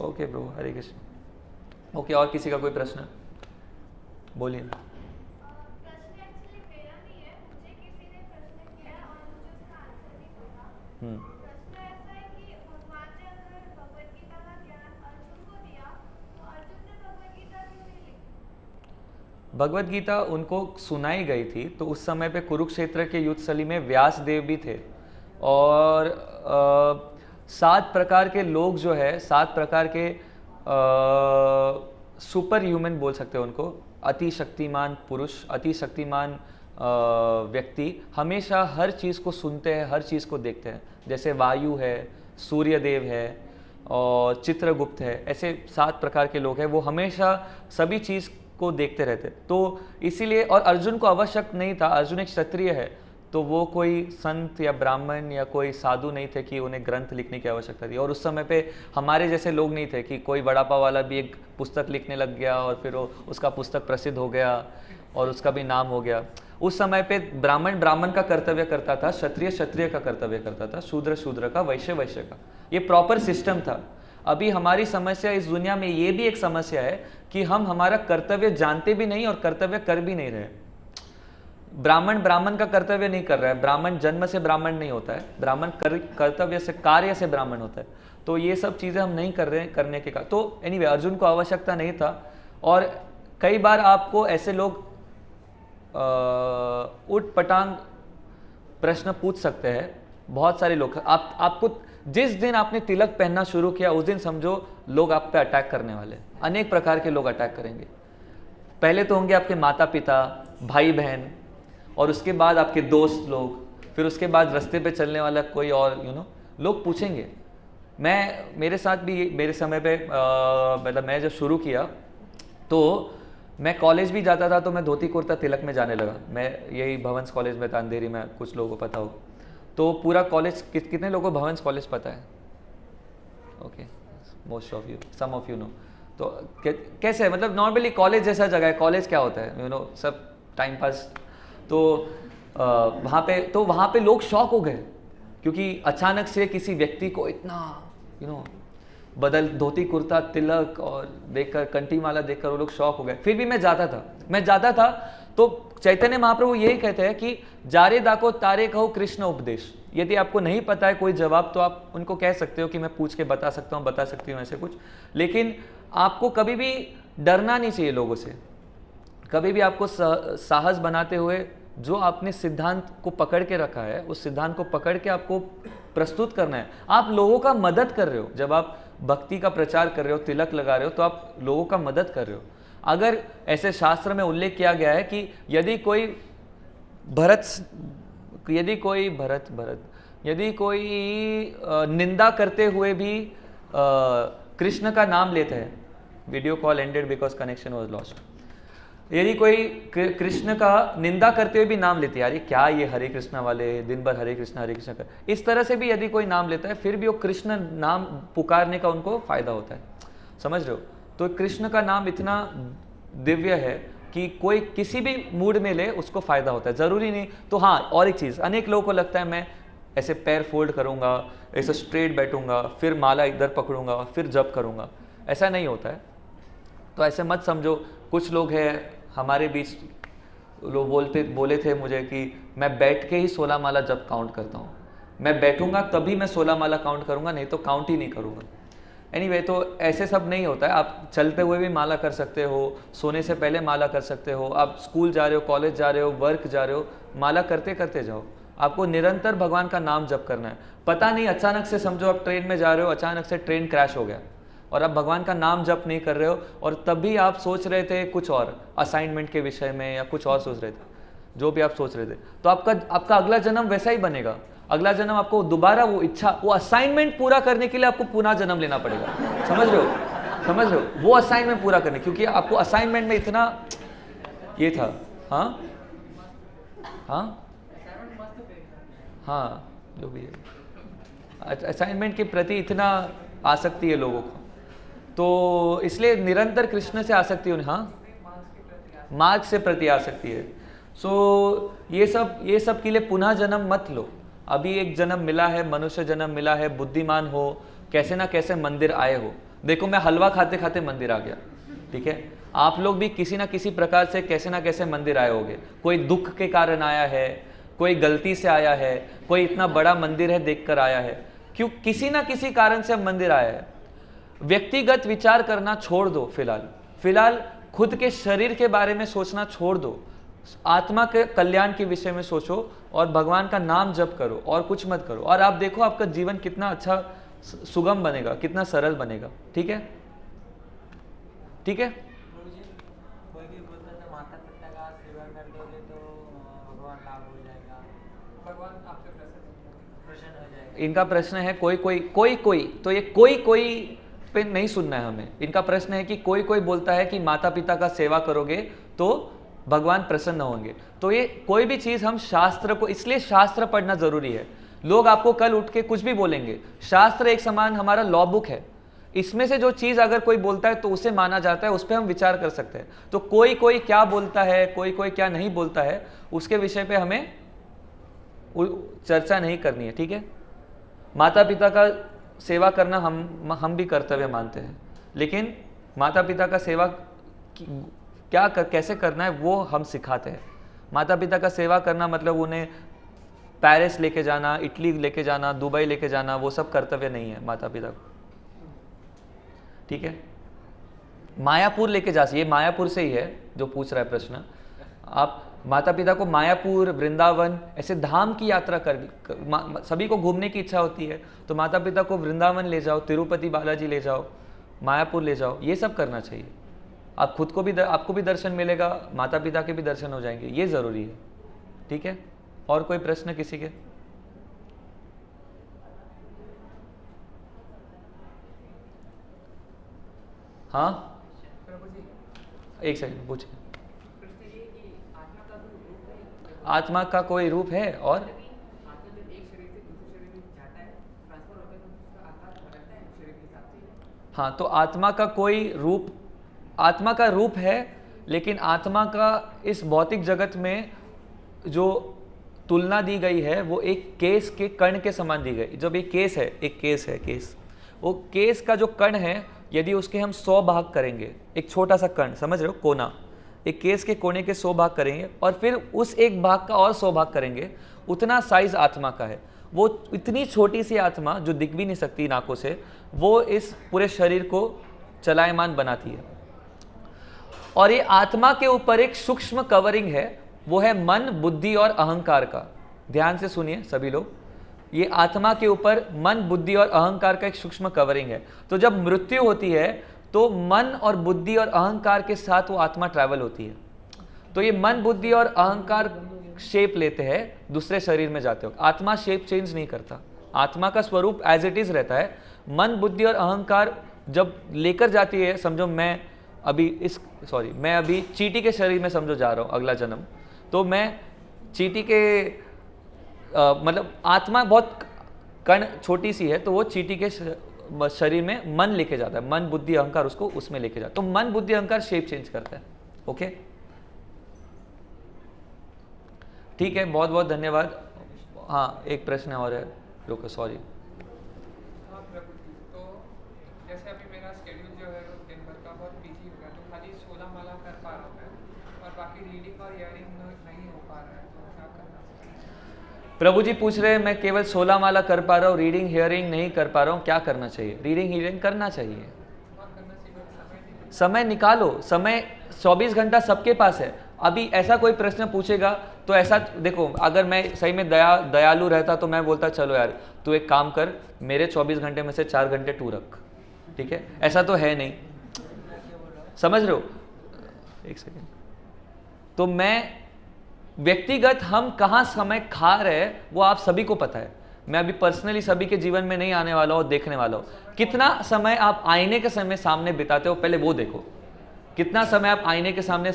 ओके प्रभु, हरे कृष्ण। ओके, और किसी का कोई प्रश्न बोलिए। भगवत गीता उनको सुनाई गई थी, तो उस समय पे कुरुक्षेत्र के युद्ध स्थली में व्यास देव भी थे, और 7 प्रकार के लोग जो है, 7 प्रकार के सुपर ह्यूमन बोल सकते हैं उनको, अति शक्तिमान पुरुष, अति शक्तिमान व्यक्ति, हमेशा हर चीज़ को सुनते हैं, हर चीज़ को देखते हैं। जैसे वायु है, सूर्यदेव है, और चित्रगुप्त है, ऐसे 7 प्रकार के लोग हैं, वो हमेशा सभी चीज़ को देखते रहते। तो इसीलिए, और अर्जुन को आवश्यक नहीं था, अर्जुन एक क्षत्रिय है, तो वो कोई संत या ब्राह्मण या कोई साधु नहीं थे कि उन्हें ग्रंथ लिखने की आवश्यकता थी। और उस समय पे हमारे जैसे लोग नहीं थे कि कोई बड़ा पाव वाला भी एक पुस्तक लिखने लग गया और फिर वो उसका पुस्तक प्रसिद्ध हो गया और उसका भी नाम हो गया। उस समय पे ब्राह्मण का कर्तव्य करता था, क्षत्रिय का कर्तव्य करता था, शूद्र का, वैश्य का। ये प्रॉपर सिस्टम था। अभी हमारी समस्या इस दुनिया में ये भी एक समस्या है कि हम हमारा कर्तव्य जानते भी नहीं और कर्तव्य कर भी नहीं रहे। ब्राह्मण ब्राह्मण का कर्तव्य नहीं कर रहा है, ब्राह्मण जन्म से ब्राह्मण नहीं होता है, ब्राह्मण कर्तव्य से, कार्य से ब्राह्मण होता है। तो ये सब चीज़ें हम नहीं कर रहे हैं करने के कारण। तो एनीवे अर्जुन को आवश्यकता नहीं था। और कई बार आपको ऐसे लोग उठ पटांग प्रश्न पूछ सकते हैं, बहुत सारे लोग। आपको जिस दिन आपने तिलक पहनना शुरू किया उस दिन समझो लोग आप पे अटैक करने वाले, अनेक प्रकार के लोग अटैक करेंगे। पहले तो होंगे आपके माता पिता, भाई बहन, और उसके बाद आपके दोस्त लोग, फिर उसके बाद रास्ते पे चलने वाला कोई और लोग पूछेंगे। मेरे साथ भी मेरे समय पे मतलब मैं जब शुरू किया तो मैं कॉलेज भी जाता था तो मैं धोती कुर्ता तिलक में जाने लगा। मैं यही भवंस कॉलेज में था अंधेरी में, कुछ लोगों को पता हो तो पूरा कॉलेज कितने लोगों को भवंस कॉलेज पता है? Okay, most of you, some of you know. तो कैसे, मतलब नॉर्मली कॉलेज जैसा जगह है। कॉलेज क्या होता है सब टाइम पास। तो वहाँ पे लोग शॉक हो गए क्योंकि अचानक से किसी व्यक्ति को इतना बदल धोती कुर्ता तिलक और देखकर, कंठी माला देखकर वो लोग शॉक हो गए। फिर भी मैं जाता था तो चैतन्य महाप्रभु यही कहते हैं कि जारे दाको तारे कहो कृष्ण उपदेश। यदि आपको नहीं पता है कोई जवाब तो आप उनको कह सकते हो कि मैं पूछ के बता सकती हूँ ऐसे कुछ। लेकिन आपको कभी भी डरना नहीं चाहिए लोगों से। कभी भी आपको साहस बनाते हुए जो आपने सिद्धांत को पकड़ के रखा है उस सिद्धांत को पकड़ के आपको प्रस्तुत करना है। आप लोगों का मदद कर रहे हो। जब आप भक्ति का प्रचार कर रहे हो, तिलक लगा रहे हो, तो आप लोगों का मदद कर रहे हो। अगर ऐसे शास्त्र में उल्लेख किया गया है कि यदि कोई निंदा करते हुए भी कृष्ण का नाम लेते हैं, video call ended because connection was lost. यदि कोई कृष्ण का निंदा करते हुए भी नाम लेते हैं, यार ये क्या, ये हरे कृष्णा वाले दिन भर हरे कृष्णा कर, इस तरह से भी यदि कोई नाम लेता है फिर भी वो कृष्ण नाम पुकारने का उनको फायदा होता है। समझ रहे हो? तो कृष्ण का नाम इतना दिव्य है कि कोई किसी भी मूड में ले उसको फायदा होता है, जरूरी नहीं। तो हाँ, और एक चीज, अनेक लोगों को लगता है मैं ऐसे पैर फोल्ड करूंगा, ऐसे स्ट्रेट बैठूंगा, फिर माला इधर पकड़ूंगा, फिर जप करूंगा। ऐसा नहीं होता है। तो ऐसे मत समझो। कुछ लोग हैं हमारे बीच, लोग बोले थे मुझे कि मैं बैठ के ही 16 माला जब काउंट करता हूँ। मैं बैठूंगा तभी मैं 16 माला काउंट करूंगा, नहीं तो काउंट ही नहीं करूंगा। एनीवे, तो ऐसे सब नहीं होता है। आप चलते हुए भी माला कर सकते हो, सोने से पहले माला कर सकते हो, आप स्कूल जा रहे हो, कॉलेज जा रहे हो, वर्क जा रहे हो, माला करते करते जाओ। आपको निरंतर भगवान का नाम जप करना है। पता नहीं, अचानक से समझो आप ट्रेन में जा रहे हो, अचानक से ट्रेन क्रैश हो गया और आप भगवान का नाम जप नहीं कर रहे हो, और तब भी आप सोच रहे थे कुछ और, असाइनमेंट के विषय में या कुछ और सोच रहे थे, जो भी आप सोच रहे थे, तो आपका अगला जन्म वैसा ही बनेगा। अगला जन्म आपको दोबारा वो असाइनमेंट पूरा करने के लिए आपको पुनः जन्म लेना पड़ेगा। समझ रहे हो? वो असाइनमेंट पूरा करने, क्योंकि आपको असाइनमेंट में इतना ये था। हाँ, जो भी है, असाइनमेंट के प्रति इतना आसक्ति है लोगों को, तो इसलिए निरंतर कृष्ण से आसक्ति उन्हें, मार्ग से प्रति आसक्ति है। सो ये सब के लिए पुनः जन्म मत लो। अभी एक जन्म मिला है, मनुष्य जन्म मिला है, बुद्धिमान हो, कैसे ना कैसे मंदिर आए हो। देखो, मैं हलवा खाते खाते मंदिर आ गया, ठीक है? आप लोग भी किसी ना किसी प्रकार से कैसे ना कैसे मंदिर आए होगे। कोई दुख के कारण आया है, कोई गलती से आया है, कोई इतना बड़ा मंदिर है देखकर आया है। क्यों? किसी ना किसी कारण से मंदिर आया है। व्यक्तिगत विचार करना छोड़ दो। फिलहाल खुद के शरीर के बारे में सोचना छोड़ दो। आत्मा के कल्याण के विषय में सोचो और भगवान का नाम जप करो और कुछ मत करो, और आप देखो आपका जीवन कितना अच्छा सुगम बनेगा, कितना सरल बनेगा। ठीक है? ठीक है? कोई भी बोलता है माता पिता का सेवा कर दोगे तो भगवान लाभ हो जाएगा, भगवान आपसे प्रसन्न हो जाएगा। इनका प्रश्न है कोई, तो ये कोई पे नहीं सुनना है हमें। इनका प्रश्न है कि कोई बोलता है कि माता पिता का सेवा करोगे तो भगवान प्रसन्न होंगे। तो ये कोई भी चीज हम शास्त्र को, इसलिए शास्त्र पढ़ना जरूरी है। लोग आपको कल उठ के कुछ भी बोलेंगे, शास्त्र एक समान हमारा लॉ बुक है। इसमें से जो चीज अगर कोई बोलता है तो उसे माना जाता है, उस पर हम विचार कर सकते हैं। तो कोई क्या बोलता है, कोई क्या नहीं बोलता है, उसके विषय पे हमें चर्चा नहीं करनी है। ठीक है? माता पिता का सेवा करना हम भी कर्तव्य मानते हैं, लेकिन माता पिता का सेवा कैसे करना है वो हम सिखाते हैं। माता पिता का सेवा करना मतलब उन्हें पेरिस लेके जाना, इटली लेके जाना, दुबई लेके जाना, वो सब कर्तव्य नहीं है माता पिता को, ठीक है। मायापुर लेके जा सकते, ये मायापुर से ही है जो पूछ रहा है प्रश्न। आप माता पिता को मायापुर, वृंदावन, ऐसे धाम की यात्रा सभी को घूमने की इच्छा होती है, तो माता पिता को वृंदावन ले जाओ, तिरुपति बालाजी ले जाओ, मायापुर ले जाओ, ये सब करना चाहिए। आप खुद को भी आपको भी दर्शन मिलेगा, माता पिता के भी दर्शन हो जाएंगे, ये ज़रूरी है, ठीक है। और कोई प्रश्न किसी के? हाँ, प्रभु जी, एक सेकंड पूछिए। प्रश्न ये कि आत्मा का कोई रूप है? आत्मा का कोई रूप है और आत्मा जब एक शरीर से दूसरे शरीर में जाता है, ट्रांसफर होता है, तो उसका आकार बदलता है शरीर के हिसाब से। हाँ, तो आत्मा का कोई रूप, आत्मा का रूप है, लेकिन आत्मा का इस भौतिक जगत में जो तुलना दी गई है वो एक केस के कण के समान दी गई। जब एक केस है, एक केस है, केस, वो केस का जो कण है, यदि उसके हम 100 भाग करेंगे, एक छोटा सा कण, समझ रहे हो, कोना, एक केस के कोने के 100 भाग करेंगे और फिर उस एक भाग का और 100 भाग करेंगे, उतना साइज आत्मा का है। वो इतनी छोटी सी आत्मा जो दिख भी नहीं सकती नाकों से, वो इस पूरे शरीर को चलायमान बनाती है। और ये आत्मा के ऊपर एक सूक्ष्म कवरिंग है, वो है मन, बुद्धि और अहंकार का। ध्यान से सुनिए सभी लोग, ये आत्मा के ऊपर मन, बुद्धि और अहंकार का एक सूक्ष्म कवरिंग है। तो जब मृत्यु होती है तो मन और बुद्धि और अहंकार के साथ वो आत्मा ट्रैवल होती है। तो ये मन, बुद्धि और अहंकार शेप लेते हैं दूसरे शरीर में जाते हो। आत्मा शेप चेंज नहीं करता, आत्मा का स्वरूप एज इट इज रहता है। मन, बुद्धि और अहंकार जब लेकर जाती है, समझो मैं अभी चींटी के शरीर में समझो जा रहा हूँ अगला जन्म, तो मैं चींटी के मतलब आत्मा बहुत कण छोटी सी है, तो वो चींटी के शरीर में मन लेके जाता है, मन, बुद्धि, अहंकार उसको उसमें लेके जाता है। तो मन, बुद्धि, अहंकार शेप चेंज करता है। ओके, ठीक है, बहुत बहुत धन्यवाद। हाँ, एक प्रश्न और है, रुको, सॉरी। हाँ प्रभु जी, तो जैसे अभी मेरा शेड्यूल जो है वो दिन भर का बहुत बिजी हो गया, तो खाली 16 माला कर पा रहा हूँ मैं, और बाकी रीडिंग और हियरिंग नहीं हो पा रहा है, तो क्या करना चाहिए? प्रभु जी पूछ रहे हैं मैं केवल 16 माला कर पा रहा हूँ, रीडिंग हियरिंग नहीं कर पा रहा हूँ, क्या करना चाहिए? रीडिंग हियरिंग करना चाहिए, और करना चाहिए, समय निकालो। समय 24 घंटा सबके पास है। अभी ऐसा कोई प्रश्न पूछेगा तो ऐसा देखो, अगर मैं सही में दयालु रहता तो मैं बोलता चलो यार तू एक काम कर, मेरे 24 घंटे में से 4 घंटे तू रख, ठीक है। ऐसा तो है नहीं, समझ रहे हो? एक सेकेंड। तो मैं व्यक्तिगत हम कहाँ समय खा रहे हैं वो आप सभी को पता है। मैं अभी पर्सनली सभी के जीवन में नहीं आने वाला हूँ, देखने वाला हूँ। कितना समय आप आईने के समय सामने बिताते हो, पहले वो देखो। कितना समय आप आईने के सामने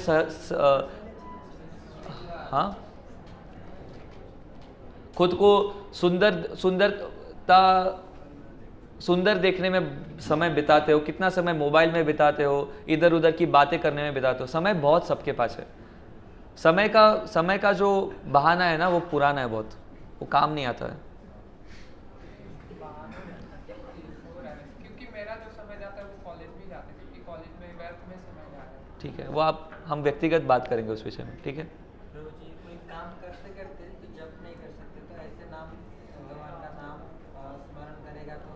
हाँ, खुद को सुंदर देखने में समय बिताते हो, कितना समय मोबाइल में बिताते हो, इधर उधर की बातें करने में बिताते हो। समय बहुत सबके पास है। समय का जो बहाना है ना वो पुराना है बहुत, वो काम नहीं आता है। क्योंकि मेरा जो समय जाता है वो कॉलेज में जाता है, क्योंकि कॉलेज में व्यर्थ में समय जा रहा है। ठीक है, वो हम व्यक्तिगत बात करेंगे उस विषय में, ठीक है। प्रभु जी, कोई काम करते करते तो जप नहीं कर सकते, तो ऐसे नाम, भगवान का नाम स्मरण करेगा तो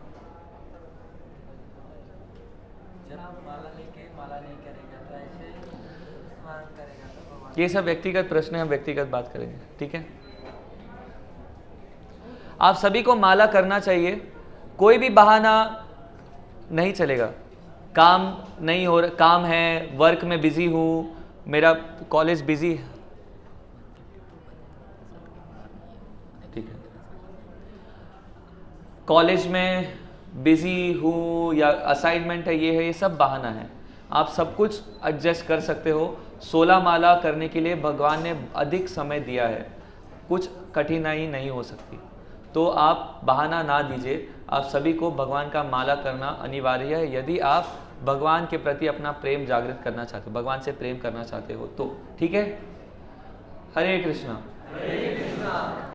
जब माला नहीं करेगा तो ऐसे स्मरण करेगा तो भगवान। ये सब व्यक्तिगत प्रश्न है, हम व्यक्तिगत बात करेंगे, ठीक है। आप सभी को माला करना चाहिए, कोई भी बहाना नहीं चलेगा। काम नहीं हो रहा, काम है, वर्क में बिजी हूँ, मेरा कॉलेज बिजी है, ठीक है, कॉलेज में बिजी हूँ या असाइनमेंट है, ये है, ये सब बहाना है। आप सब कुछ एडजस्ट कर सकते हो। 16 माला करने के लिए भगवान ने अधिक समय दिया है, कुछ कठिनाई नहीं हो सकती। तो आप बहाना ना दीजिए, आप सभी को भगवान का माला करना अनिवार्य है यदि आप भगवान के प्रति अपना प्रेम जागृत करना चाहते हो, भगवान से प्रेम करना चाहते हो तो, ठीक है। हरे कृष्णा।